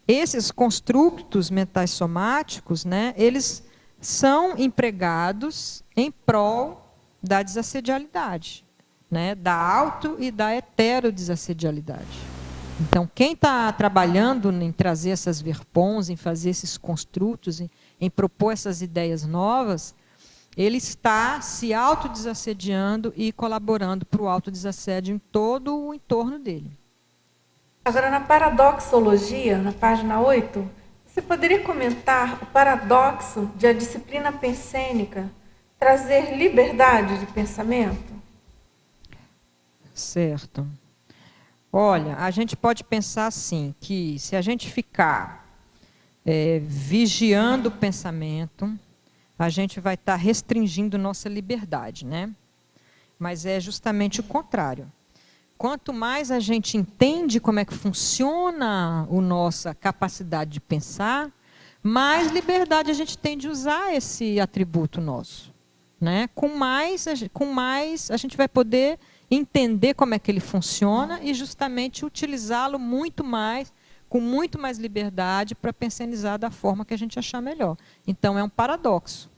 esses construtos mentais somáticos, né, eles são empregados em prol da desassedialidade, né, da auto e da heterodesassedialidade. Então, quem está trabalhando em trazer essas verpons, em fazer esses construtos, em propor essas ideias novas, ele está se autodesassediando e colaborando para o autodesassédio em todo o entorno dele. Agora, na paradoxologia, na página 8, você poderia comentar o paradoxo de a disciplina pensênica trazer liberdade de pensamento? Certo. Olha, a gente pode pensar assim, que se a gente ficar vigiando o pensamento, a gente vai estar restringindo nossa liberdade, né? Mas é justamente o contrário. Quanto mais a gente entende como é que funciona a nossa capacidade de pensar, mais liberdade a gente tem de usar esse atributo nosso, né? Com mais a gente vai poder entender como é que ele funciona e justamente utilizá-lo muito mais, com muito mais liberdade para pensionizar da forma que a gente achar melhor. Então, é um paradoxo.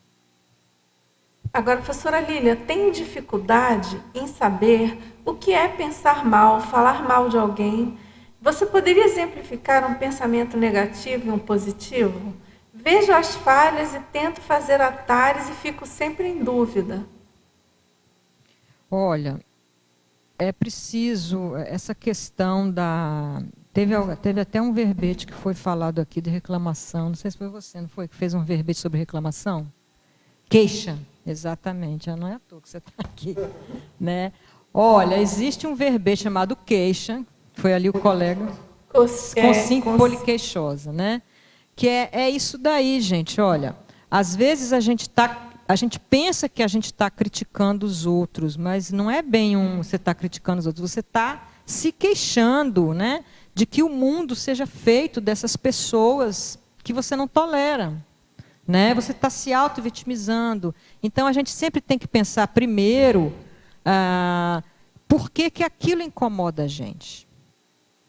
Agora, professora Lília, tem dificuldade em saber o que é pensar mal, falar mal de alguém? Você poderia exemplificar um pensamento negativo e um positivo? Vejo as falhas e tento fazer atalhos e fico sempre em dúvida. Olha, é preciso essa questão da... Teve até um verbete que foi falado aqui de reclamação. Não sei se foi você, não foi? Que fez um verbete sobre reclamação? Queixa, exatamente. Não é à toa que você está aqui. Né? Olha, existe um verbete chamado queixa, foi ali o colega, consciente poliqueixosa, né? Que é isso daí, gente. Olha, às vezes a gente pensa que a gente está criticando os outros, mas não é bem você está criticando os outros, você está se queixando, né, de que o mundo seja feito dessas pessoas que você não tolera, né? Você está se auto-vitimizando. Então, a gente sempre tem que pensar primeiro por que aquilo incomoda a gente.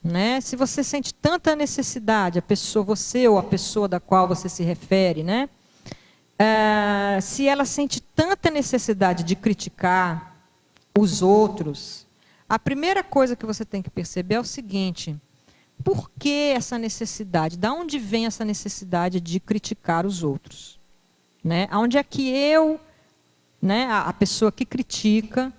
Né? Se você sente tanta necessidade, você ou a pessoa da qual você se refere, né? Se ela sente tanta necessidade de criticar os outros, a primeira coisa que você tem que perceber é o seguinte: por que essa necessidade? De onde vem essa necessidade de criticar os outros? Né? Onde é que eu, né, a pessoa que critica,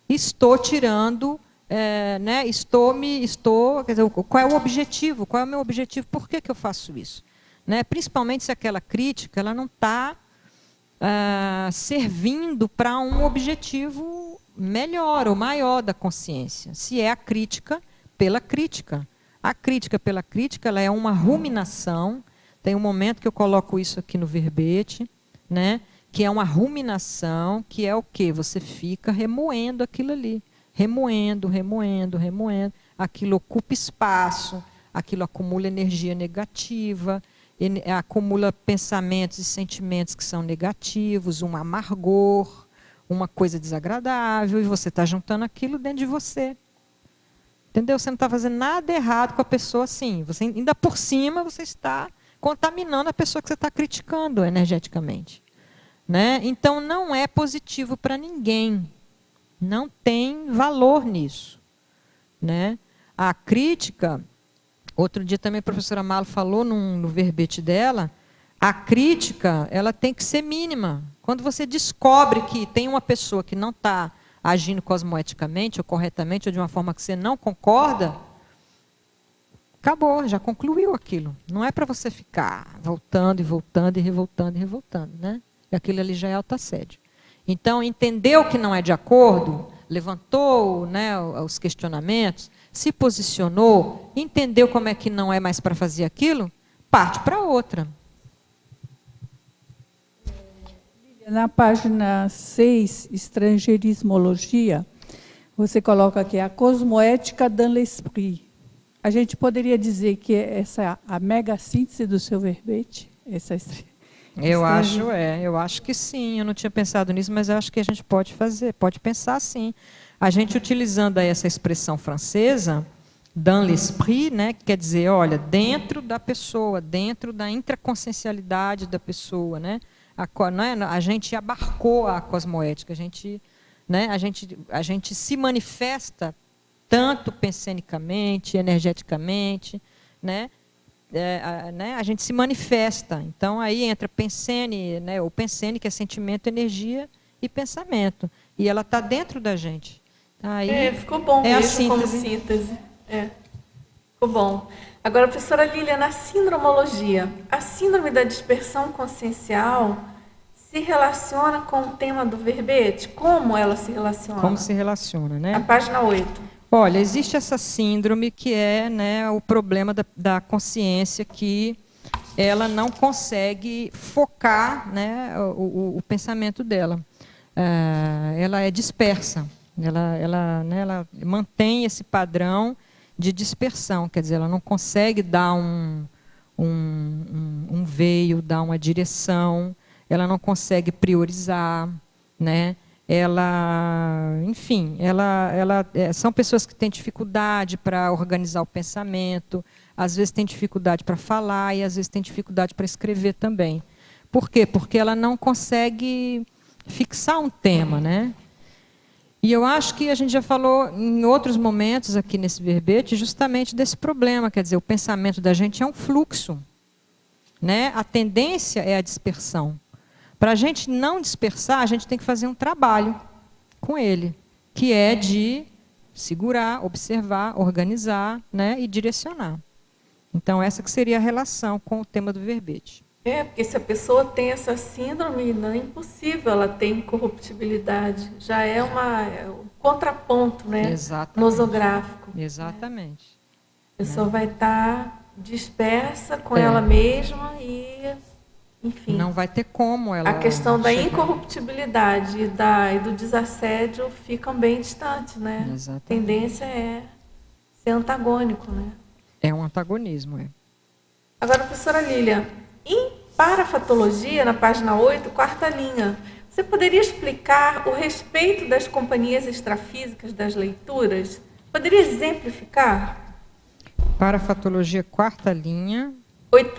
estou tirando, quer dizer, qual é o objetivo? Qual é o meu objetivo? Por que eu faço isso? Né? Principalmente se aquela crítica ela não está servindo para um objetivo melhor ou maior da consciência. Se é a crítica pela crítica. A crítica pela crítica ela é uma ruminação. Tem um momento que eu coloco isso aqui no verbete, né? Que é uma ruminação, que é o quê? Você fica remoendo aquilo ali. Remoendo. Aquilo ocupa espaço, aquilo acumula energia negativa, acumula pensamentos e sentimentos que são negativos, um amargor, uma coisa desagradável, e você está juntando aquilo dentro de você. Entendeu? Você não está fazendo nada errado com a pessoa assim. Você, ainda por cima, você está contaminando a pessoa que você está criticando energeticamente. Né? Então, não é positivo para ninguém. Não tem valor nisso. Né? A crítica, outro dia também a professora Malo falou no verbete dela, a crítica ela tem que ser mínima. Quando você descobre que tem uma pessoa que não está agindo cosmoeticamente ou corretamente ou de uma forma que você não concorda, acabou, já concluiu aquilo. Não é para você ficar voltando e voltando e revoltando. Né? E aquilo ali já é autoassédio. Então, entendeu que não é de acordo, levantou, né, os questionamentos, se posicionou, entendeu como é que não é mais para fazer aquilo, parte para outra. Na página 6, Estrangeirismologia, você coloca aqui a cosmoética dans l'esprit. A gente poderia dizer que essa é a mega síntese do seu verbete? Eu acho que sim. Eu não tinha pensado nisso, mas eu acho que a gente pode pensar sim. A gente utilizando aí essa expressão francesa, dans l'esprit, né, que quer dizer, olha, dentro da pessoa, dentro da intraconsciencialidade da pessoa, né? A gente abarcou a cosmoética, a gente se manifesta tanto pensenicamente, energeticamente, né? A gente se manifesta. Então, aí entra pensene, né? O pensene, que é sentimento, energia e pensamento. E ela está dentro da gente. Aí, ficou bom mesmo como síntese. Ficou bom. Agora, professora Lília, na sindromologia, a síndrome da dispersão consciencial se relaciona com o tema do verbete? Como ela se relaciona? Como se relaciona, né? A página 8. Olha, existe essa síndrome que é, né, o problema da consciência, que ela não consegue focar, né, o pensamento dela. Ela é dispersa. Ela mantém esse padrão de dispersão, quer dizer, ela não consegue dar um veio, dar uma direção, ela não consegue priorizar, né? Enfim, são pessoas que têm dificuldade para organizar o pensamento, às vezes tem dificuldade para falar e às vezes tem dificuldade para escrever também. Por quê? Porque ela não consegue fixar um tema, né? E eu acho que a gente já falou em outros momentos aqui nesse verbete justamente desse problema, quer dizer, o pensamento da gente é um fluxo, né? A tendência é a dispersão. Para a gente não dispersar, a gente tem que fazer um trabalho com ele, que é de segurar, observar, organizar, né? E direcionar. Então, essa que seria a relação com o tema do verbete. Porque se a pessoa tem essa síndrome, não é impossível ela ter incorruptibilidade. Já é um contraponto, né? Exatamente. Nosográfico. Exatamente. A pessoa vai estar dispersa com ela mesma e, enfim. Não vai ter como ela... A questão da incorruptibilidade e do desassédio ficam bem distantes, né? Exatamente. A tendência é ser antagônico, né? É um antagonismo, é. Agora, professora Lília, em parafatologia, na página 8, quarta linha, você poderia explicar o respeito das companhias extrafísicas das leituras? Poderia exemplificar? Parafatologia, quarta linha.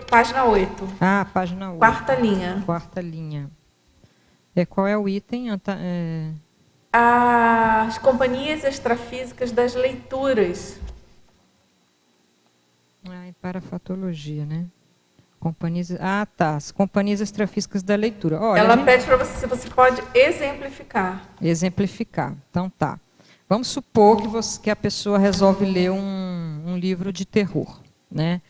Página 8. Ah, página 8. Quarta linha. Quarta linha. Qual é o item? As companhias extrafísicas das leituras. Em parafatologia, né? As companhias extrafísicas da leitura. Olha, ela pede para você se você pode exemplificar. Exemplificar. Então tá. Vamos supor que a pessoa resolve ler um livro de terror, né?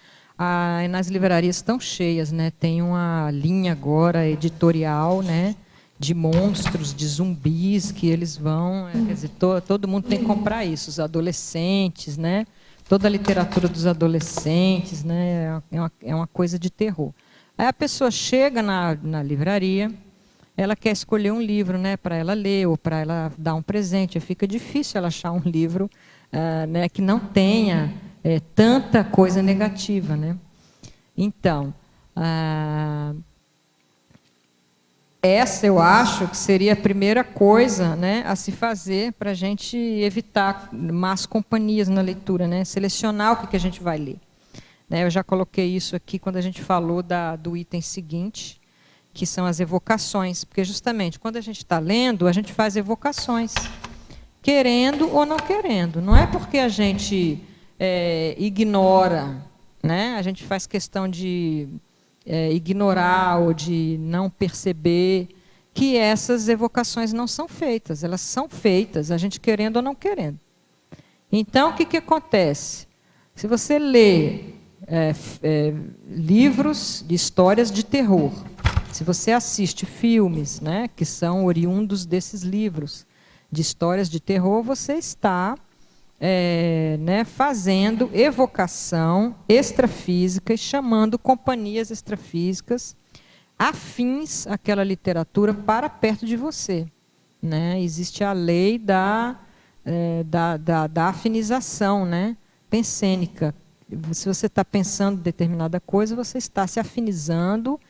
Nas livrarias estão cheias, né? Tem uma linha agora editorial, né? De monstros, de zumbis que eles vão, quer dizer, todo mundo tem que comprar isso, os adolescentes, né? Toda a literatura dos adolescentes, né, é uma coisa de terror. Aí a pessoa chega na livraria, ela quer escolher um livro, né, para ela ler ou para ela dar um presente. Fica difícil ela achar um livro né, que não tenha tanta coisa negativa, né? Então, essa eu acho que seria a primeira coisa, né, a se fazer para a gente evitar más companhias na leitura, né, selecionar o que a gente vai ler. Eu já coloquei isso aqui quando a gente falou do item seguinte, que são as evocações, porque justamente quando a gente está lendo, a gente faz evocações, querendo ou não querendo. Não é porque a gente ignora, né, a gente faz questão de ignorar ou de não perceber que essas evocações não são feitas. Elas são feitas, a gente querendo ou não querendo. Então, o que acontece? Se você lê livros de histórias de terror, se você assiste filmes, né, que são oriundos desses livros de histórias de terror, você está né, fazendo evocação extrafísica e chamando companhias extrafísicas afins àquela literatura para perto de você, né? Existe a lei da afinização, né, pensênica. Se você está pensando em determinada coisa, você está se afinizando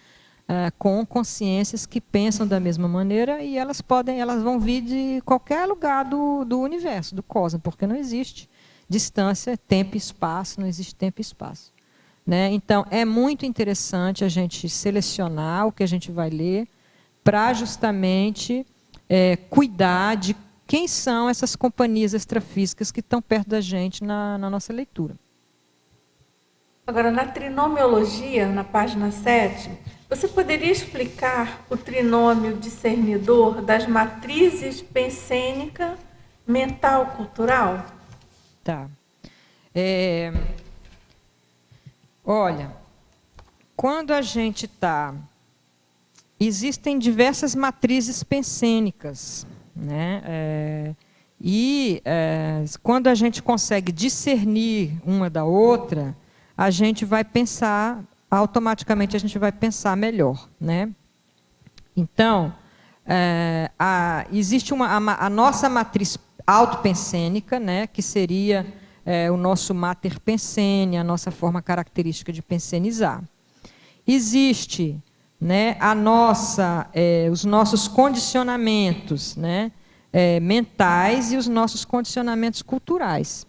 com consciências que pensam da mesma maneira, e elas vão vir de qualquer lugar do universo, do cosmos, porque não existe distância, tempo e espaço, não existe tempo e espaço, né? Então, é muito interessante a gente selecionar o que a gente vai ler para justamente cuidar de quem são essas companhias extrafísicas que estão perto da gente na nossa leitura. Agora, na trinomiologia, na página 7, você poderia explicar o trinômio discernidor das matrizes pensênica, mental, cultural? Tá. Olha, quando a gente está existem diversas matrizes pensênicas, né? Quando a gente consegue discernir uma da outra, a gente vai pensar, automaticamente a gente vai pensar melhor, né? Então, existe a nossa matriz autopensênica, né, que seria o nosso mater pensene, a nossa forma característica de pensenizar. Existe, né, os nossos condicionamentos, né, mentais e os nossos condicionamentos culturais.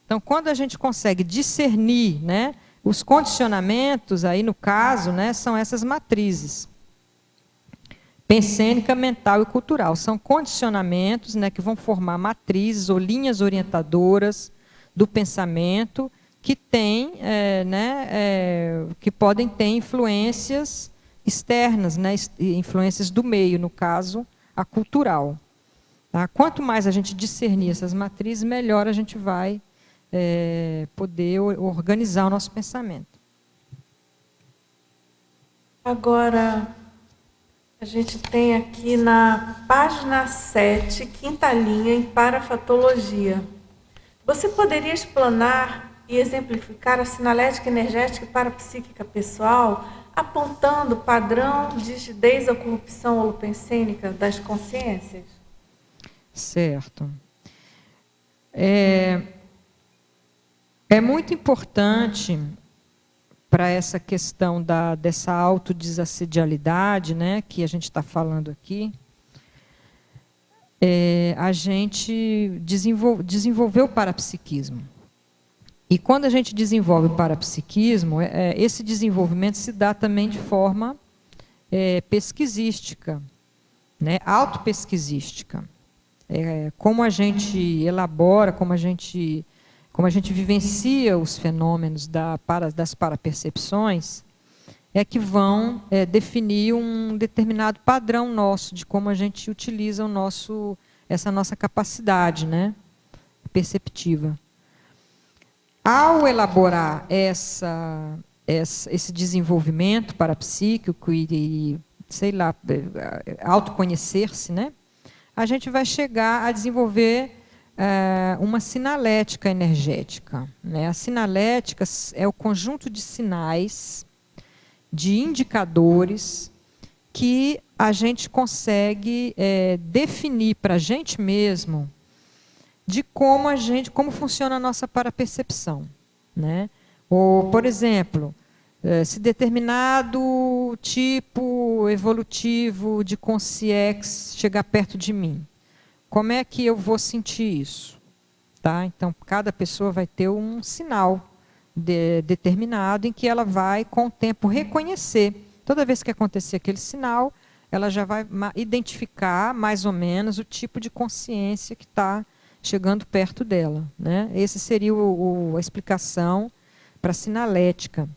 Então, quando a gente consegue discernir, né, os condicionamentos, aí no caso, né, são essas matrizes. Pensênica, mental e cultural. São condicionamentos, né, que vão formar matrizes ou linhas orientadoras do pensamento que que podem ter influências externas, né, influências do meio, no caso, a cultural. Tá? Quanto mais a gente discernir essas matrizes, melhor a gente vai poder organizar o nosso pensamento. Agora, a gente tem aqui na página 7, quinta linha, em parafatologia. Você poderia explanar e exemplificar a sinalética energética e parapsíquica pessoal, apontando o padrão de rigidez ou corrupção holopensênica das consciências? Certo. É muito importante para essa questão dessa autodesassedialidade, né, que a gente está falando aqui, a gente desenvolver o parapsiquismo. E quando a gente desenvolve o parapsiquismo, esse desenvolvimento se dá também de forma pesquisística, né, autopesquisística. Como a gente elabora, como a gente vivencia os fenômenos das parapercepções, que vão definir um determinado padrão nosso, de como a gente utiliza essa nossa capacidade, né, perceptiva. Ao elaborar esse desenvolvimento parapsíquico e, sei lá, autoconhecer-se, né, a gente vai chegar a desenvolver uma sinalética energética, né? A sinalética é o conjunto de sinais, de indicadores que a gente consegue definir para a gente mesmo de como funciona a nossa parapercepção, né? Ou, por exemplo, se determinado tipo evolutivo de consciência chegar perto de mim, como é que eu vou sentir isso? Tá? Então, cada pessoa vai ter um sinal determinado em que ela vai, com o tempo, reconhecer. Toda vez que acontecer aquele sinal, ela já vai identificar, mais ou menos, o tipo de consciência que está chegando perto dela, né? Essa seria a explicação para a sinalética.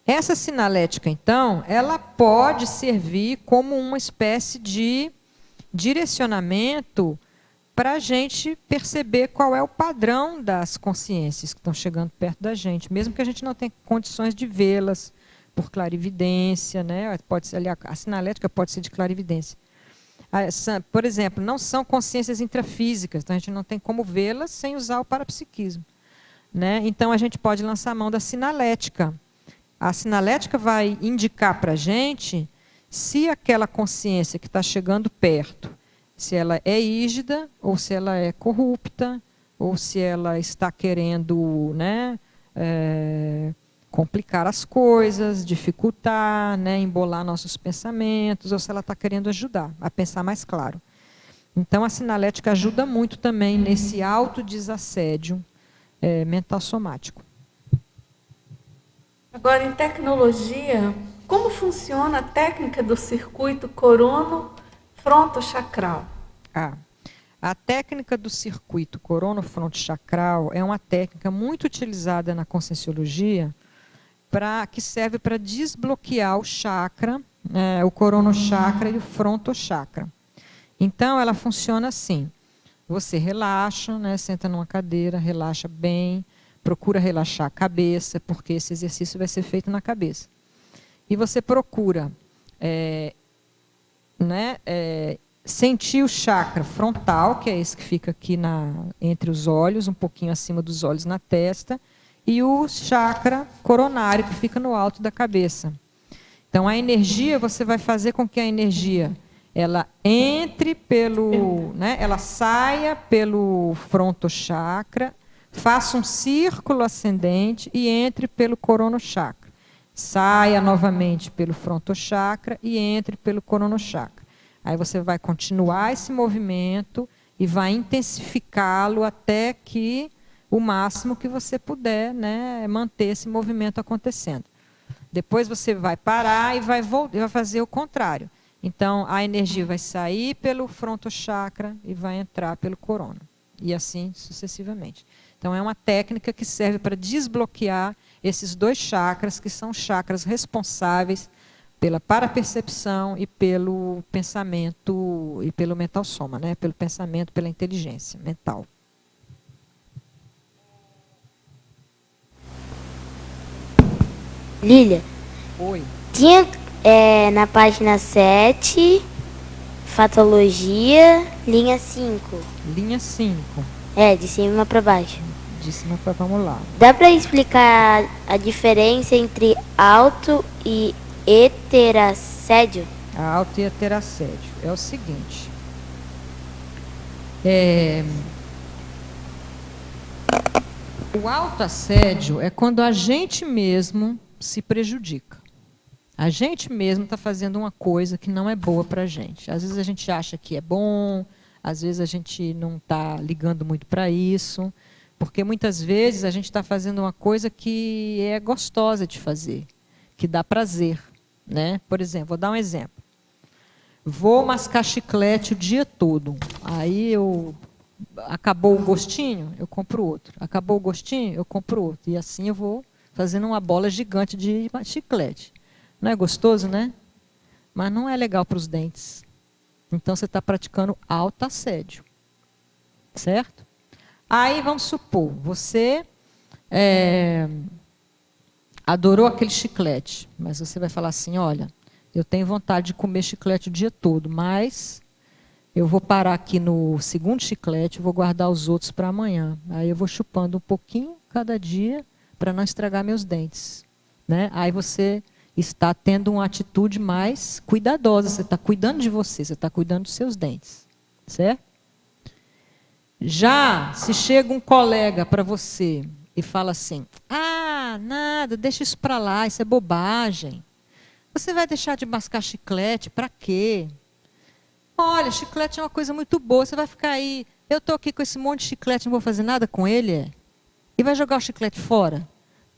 Essa sinalética, então, ela pode servir como uma espécie de direcionamento para a gente perceber qual é o padrão das consciências que estão chegando perto da gente, mesmo que a gente não tenha condições de vê-las por clarividência, né? Pode ser, a sinalética pode ser de clarividência. Por exemplo, não são consciências intrafísicas, então a gente não tem como vê-las sem usar o parapsiquismo, né? Então a gente pode lançar a mão da sinalética. A sinalética vai indicar para a gente se aquela consciência que está chegando perto, se ela é rígida, ou se ela é corrupta, ou se ela está querendo, né, complicar as coisas, dificultar, né, embolar nossos pensamentos, ou se ela está querendo ajudar a pensar mais claro. Então, a sinalética ajuda muito também nesse autodesassédio mental somático. Agora, em tecnologia, como funciona a técnica do circuito corono-frontochacral? A técnica do circuito corono-frontochacral é uma técnica muito utilizada na conscienciologia, que serve para desbloquear o chakra, o coronochakra e o frontochakra. Então, ela funciona assim. Você relaxa, né, senta numa cadeira, relaxa bem, procura relaxar a cabeça, porque esse exercício vai ser feito na cabeça. E você procura sentir o chakra frontal, que é esse que fica aqui entre os olhos, um pouquinho acima dos olhos na testa, e o chakra coronário, que fica no alto da cabeça. Então, a energia, você vai fazer com que a energia ela entre pelo, ela saia pelo frontochakra, faça um círculo ascendente e entre pelo coronochakra. Saia novamente pelo frontochakra e entre pelo coronochakra. Aí você vai continuar esse movimento e vai intensificá-lo até que o máximo que você puder, manter esse movimento acontecendo. Depois você vai parar e vai fazer o contrário. Então, a energia vai sair pelo frontochakra e vai entrar pelo corona. E assim sucessivamente. Então, é uma técnica que serve para desbloquear esses dois chakras, que são chakras responsáveis pela parapercepção e pelo pensamento, e pelo mental soma, pelo pensamento, pela inteligência mental. Lília. Oi. Tinha na página 7, Fatologia, linha 5. Linha 5. De cima para baixo. De cima para vamos lá. Dá para explicar a diferença entre auto e heterassédio? A auto e heterassédio é o seguinte. O autoassédio é quando a gente mesmo se prejudica. A gente mesmo está fazendo uma coisa que não é boa para a gente. Às vezes a gente acha que é bom, às vezes a gente não está ligando muito para isso, porque muitas vezes a gente está fazendo uma coisa que é gostosa de fazer, que dá prazer. Por exemplo, vou dar um exemplo. Vou mascar chiclete o dia todo. Aí acabou o gostinho, eu compro outro. Acabou o gostinho, eu compro outro. E assim eu vou fazendo uma bola gigante de chiclete. Não é gostoso, né? Mas não é legal para os dentes. Então você está praticando autoassédio. Certo? Aí vamos supor, você adorou aquele chiclete, mas você vai falar assim, olha, eu tenho vontade de comer chiclete o dia todo, mas eu vou parar aqui no segundo chiclete, vou guardar os outros para amanhã. Aí eu vou chupando um pouquinho cada dia para não estragar meus dentes. Aí você está tendo uma atitude mais cuidadosa, você está cuidando de você está cuidando dos seus dentes. Certo? Já se chega um colega para você e fala assim, nada, deixa isso para lá, isso é bobagem. Você vai deixar de mascar chiclete, para quê? Olha, chiclete é uma coisa muito boa, você vai ficar aí, eu estou aqui com esse monte de chiclete, não vou fazer nada com ele, E vai jogar o chiclete fora?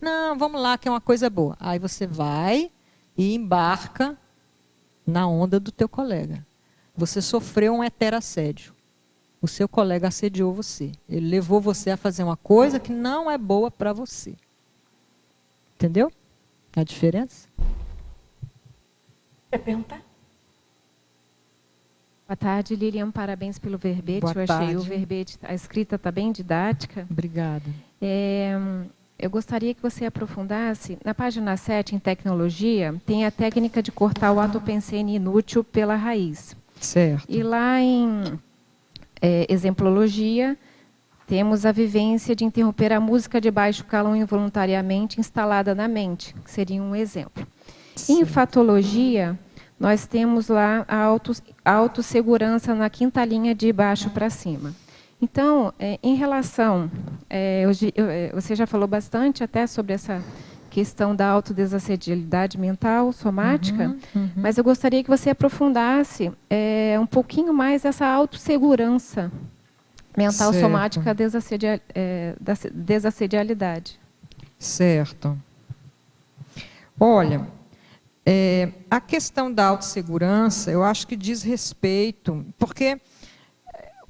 Não, vamos lá, que é uma coisa boa. Aí você vai e embarca na onda do teu colega. Você sofreu um heterassédio. O seu colega assediou você. Ele levou você a fazer uma coisa que não é boa para você. Entendeu? A diferença? Quer perguntar? Boa tarde, Lilian. Parabéns pelo verbete. Boa Eu achei tarde. o verbete, a escrita está bem didática. Obrigada. Eu gostaria que você aprofundasse. Na página 7, em tecnologia, tem a técnica de cortar o atopensene inútil pela raiz. Certo. E lá em exemplologia, temos a vivência de interromper a música de baixo calão involuntariamente instalada na mente, que seria um exemplo. Sim. Em fatologia, nós temos lá a autossegurança na quinta linha de baixo para cima. Então, em relação, você já falou bastante até sobre essa questão da autodesassedialidade mental, somática, mas eu gostaria que você aprofundasse um pouquinho mais essa autossegurança mental, certo, somática da desassedialidade. Certo. Olha, a questão da autossegurança, eu acho que diz respeito, porque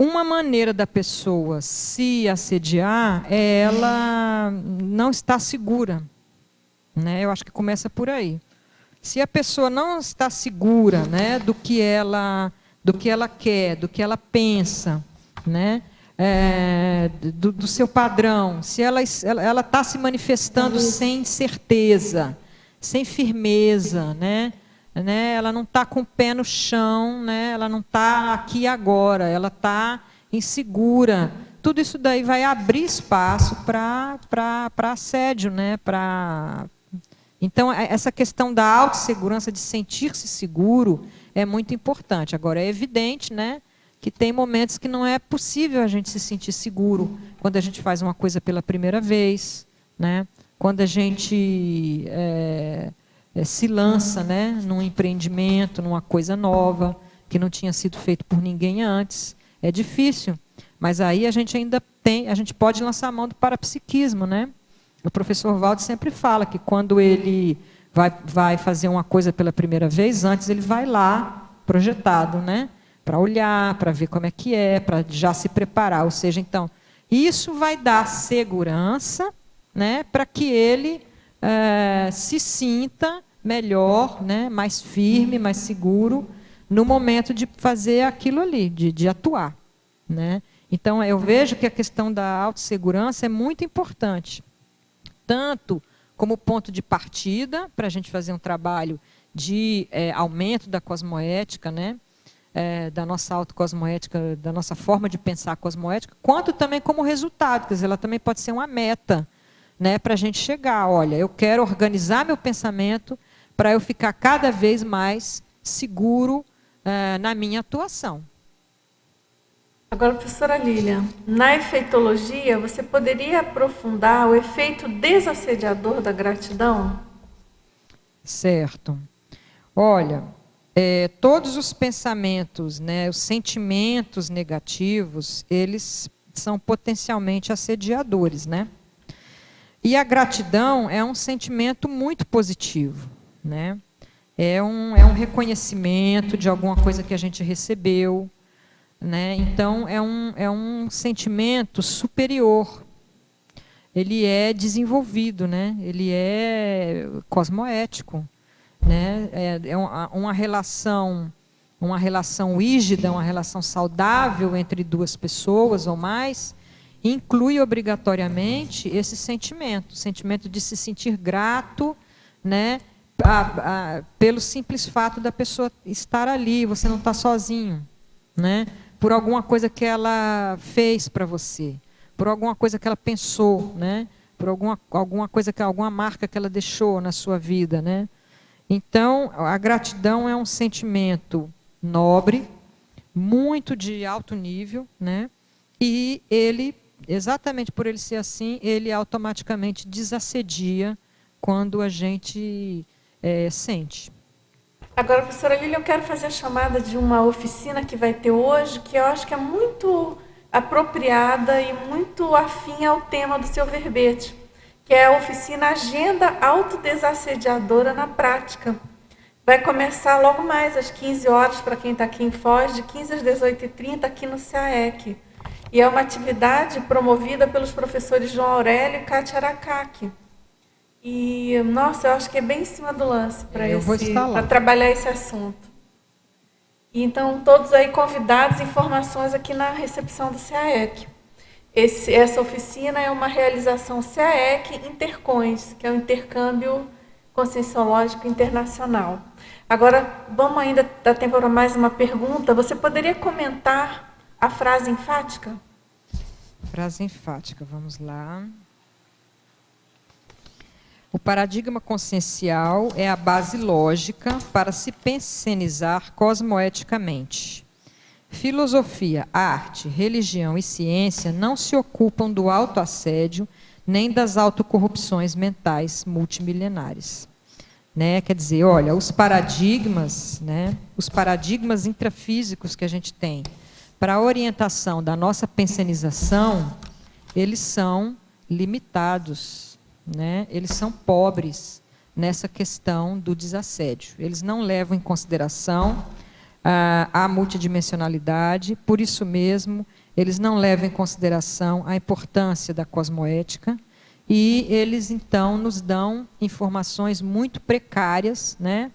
uma maneira da pessoa se assediar é ela não estar segura. Eu acho que começa por aí. Se a pessoa não está segura, do que ela quer, do que ela pensa, do seu padrão, se ela está se manifestando sem certeza, sem firmeza, né? Ela não está com o pé no chão, né? Ela não está aqui agora, ela está insegura. Tudo isso daí vai abrir espaço para assédio, né? Então, essa questão da autossegurança, de sentir-se seguro, é muito importante. Agora, é evidente, né, que tem momentos que não é possível a gente se sentir seguro quando a gente faz uma coisa pela primeira vez, né? Quando a gente se lança, né, num empreendimento, numa coisa nova, que não tinha sido feito por ninguém antes. É difícil, mas aí a gente ainda a gente pode lançar a mão do parapsiquismo, né? O professor Valdo sempre fala que quando ele vai fazer uma coisa pela primeira vez, antes ele vai lá, projetado, né? Para olhar, para ver como é que é, para já se preparar. Ou seja, então, isso vai dar segurança, né? Para que ele se sinta melhor, né? Mais firme, mais seguro, no momento de fazer aquilo ali, de atuar, né? Então, eu vejo que a questão da autossegurança é muito importante, tanto como ponto de partida, para a gente fazer um trabalho de aumento da cosmoética, né? Da nossa autocosmoética, da nossa forma de pensar a cosmoética, quanto também como resultado, quer dizer, ela também pode ser uma meta, né? Para a gente chegar, olha, eu quero organizar meu pensamento para eu ficar cada vez mais seguro na minha atuação. Agora, professora Lília, na efeitologia, você poderia aprofundar o efeito desassediador da gratidão? Certo. Olha, todos os pensamentos, né, os sentimentos negativos, eles são potencialmente assediadores, né? E a gratidão é um sentimento muito positivo, né? É um reconhecimento de alguma coisa que a gente recebeu, né? Então, é um sentimento superior. Ele é desenvolvido, né? Ele é cosmoético, né? É uma relação rígida, uma relação saudável entre duas pessoas ou mais, inclui obrigatoriamente esse sentimento, o sentimento de se sentir grato, né? Pelo simples fato da pessoa estar ali, você não está sozinho, né? Por alguma coisa que ela fez para você, por alguma coisa que ela pensou, né? Por alguma coisa alguma marca que ela deixou na sua vida, né? Então, a gratidão é um sentimento nobre, muito de alto nível, né? E ele, exatamente por ele ser assim, ele automaticamente desassedia quando a gente sente. Agora, professora Lília, eu quero fazer a chamada de uma oficina que vai ter hoje, que eu acho que é muito apropriada e muito afim ao tema do seu verbete, que é a oficina Agenda Autodesassediadora na Prática. Vai começar logo mais às 15 horas, para quem está aqui em Foz, de 15 às 18h30, aqui no CAEC. E é uma atividade promovida pelos professores João Aurélio e Kátia Aracaki. E, nossa, eu acho que é bem em cima do lance para trabalhar esse assunto. E, então, todos aí convidados, informações aqui na recepção do CAEC. Essa oficina é uma realização CAEC Intercons, que é o intercâmbio conscienciológico internacional. Agora, vamos ainda dar tempo para mais uma pergunta. Você poderia comentar a frase enfática? Frase enfática, vamos lá. O paradigma consciencial é a base lógica para se pensenizar cosmoeticamente. Filosofia, arte, religião e ciência não se ocupam do autoassédio nem das autocorrupções mentais multimilenares. Né? Quer dizer, olha, os paradigmas intrafísicos que a gente tem para a orientação da nossa pensenização, eles são limitados. Né? Eles são pobres nessa questão do desassédio. Eles não levam em consideração a multidimensionalidade, por isso mesmo, eles não levam em consideração a importância da cosmoética e eles, então, nos dão informações muito precárias, né,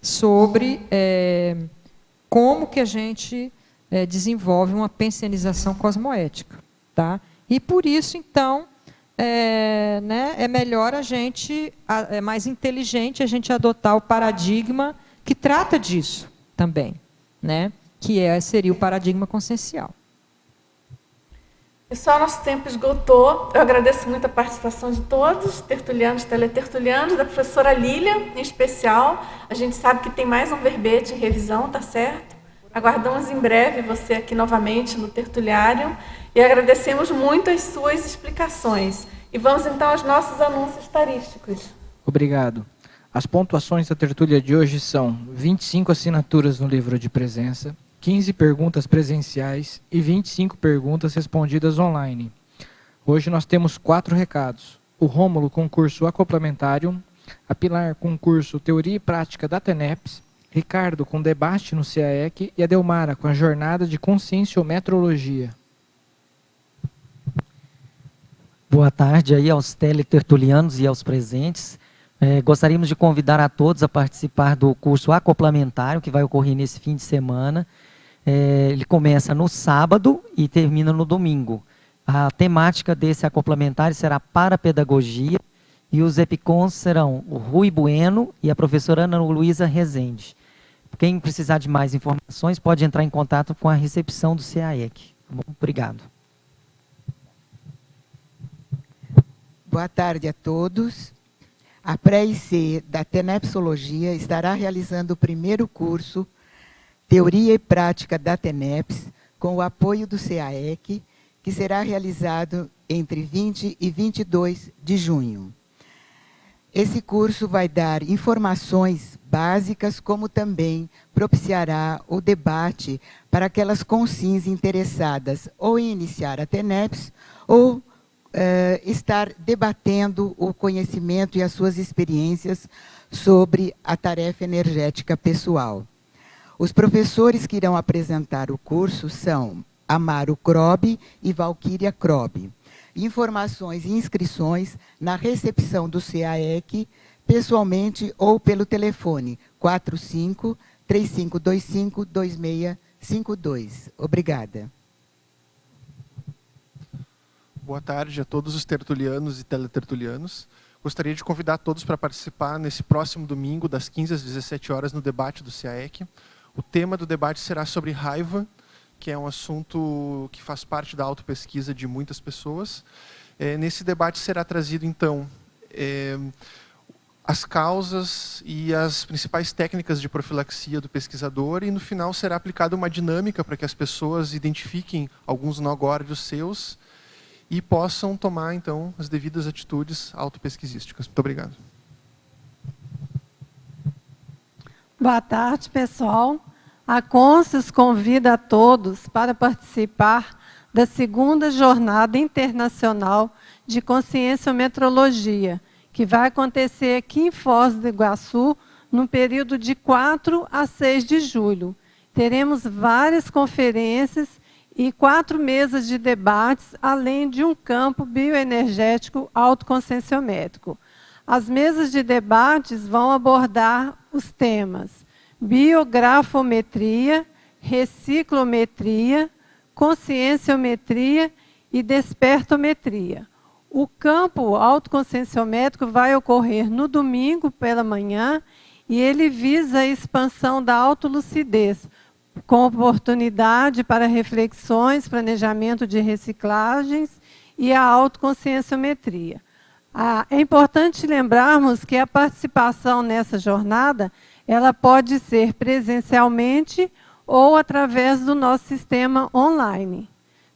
sobre como que a gente desenvolve uma pensionização cosmoética. Tá? E, por isso, então, é melhor a gente, é mais inteligente a gente adotar o paradigma que trata disso também, né? Que seria o paradigma consciencial. Pessoal, nosso tempo esgotou. Eu agradeço muito a participação de todos, tertulianos, teletertulianos, da professora Lília, em especial. A gente sabe que tem mais um verbete em revisão, tá certo? Aguardamos em breve você aqui novamente no tertuliário e agradecemos muito as suas explicações. E vamos então aos nossos anúncios tarísticos. Obrigado. As pontuações da tertúlia de hoje são 25 assinaturas no livro de presença, 15 perguntas presenciais e 25 perguntas respondidas online. Hoje nós temos 4 recados. O Rômulo com o curso Acoplamentário, a Pilar com o curso Teoria e Prática da TENEPS, Ricardo com debate no CAEC e a Delmara com a jornada de Conscienciometrologia. Boa tarde aí aos teletertulianos e aos presentes. Gostaríamos de convidar a todos a participar do curso Acoplamentário, que vai ocorrer nesse fim de semana. Ele começa no sábado e termina no domingo. A temática desse acoplamentário será Parapedagogia e os epicons serão o Rui Bueno e a professora Ana Luísa Rezende. Quem precisar de mais informações pode entrar em contato com a recepção do CAEC. Obrigado. Boa tarde a todos. A pré-IC da Tenepsologia estará realizando o primeiro curso Teoria e Prática da TENEPS, com o apoio do CAEC, que será realizado entre 20 e 22 de junho. Esse curso vai dar informações básicas, como também propiciará o debate para aquelas consciências interessadas ou em iniciar a TENEPS ou estar debatendo o conhecimento e as suas experiências sobre a tarefa energética pessoal. Os professores que irão apresentar o curso são Amaro Krob e Valquíria Krob. Informações e inscrições na recepção do CAEC, pessoalmente ou pelo telefone 45-3525-2652. Obrigada. Boa tarde a todos os tertulianos e teletertulianos. Gostaria de convidar todos para participar nesse próximo domingo, das 15 às 17 horas, no debate do CAEC. O tema do debate será sobre raiva, que é um assunto que faz parte da autopesquisa de muitas pessoas. Nesse debate será trazido, então, as causas e as principais técnicas de profilaxia do pesquisador, e no final será aplicada uma dinâmica para que as pessoas identifiquem alguns nó-górdios seus e possam tomar, então, as devidas atitudes autopesquisísticas. Muito obrigado. Boa tarde, pessoal. A Conscius convida a todos para participar da segunda Jornada Internacional de Conscienciometrologia, que vai acontecer aqui em Foz do Iguaçu, no período de 4 a 6 de julho. Teremos várias conferências e 4 mesas de debates, além de um campo bioenergético autoconscienciométrico. As mesas de debates vão abordar os temas biografometria, reciclometria, conscienciometria e despertometria. O campo autoconscienciométrico vai ocorrer no domingo pela manhã e ele visa a expansão da autolucidez, com oportunidade para reflexões, planejamento de reciclagens e a autoconscienciometria. É importante lembrarmos que a participação nessa jornada ela pode ser presencialmente ou através do nosso sistema online.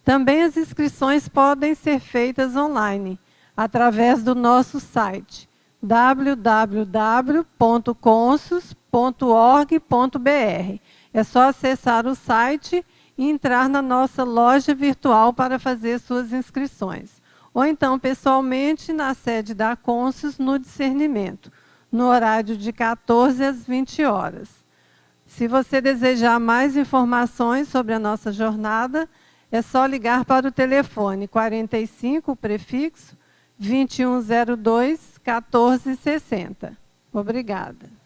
Também as inscrições podem ser feitas online, através do nosso site www.conscius.org.br. É só acessar o site e entrar na nossa loja virtual para fazer suas inscrições. Ou então, pessoalmente, na sede da Conscius, no discernimento, no horário de 14 às 20 horas. Se você desejar mais informações sobre a nossa jornada, é só ligar para o telefone 45, o prefixo, 2102-1460. Obrigada.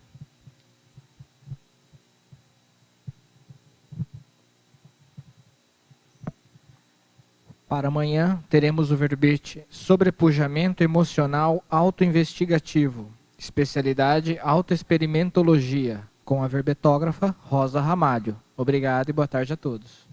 Para amanhã, teremos o verbete Sobrepujamento Emocional Autoinvestigativo, especialidade Autoexperimentologia, com a verbetógrafa Rosa Ramalho. Obrigado e boa tarde a todos.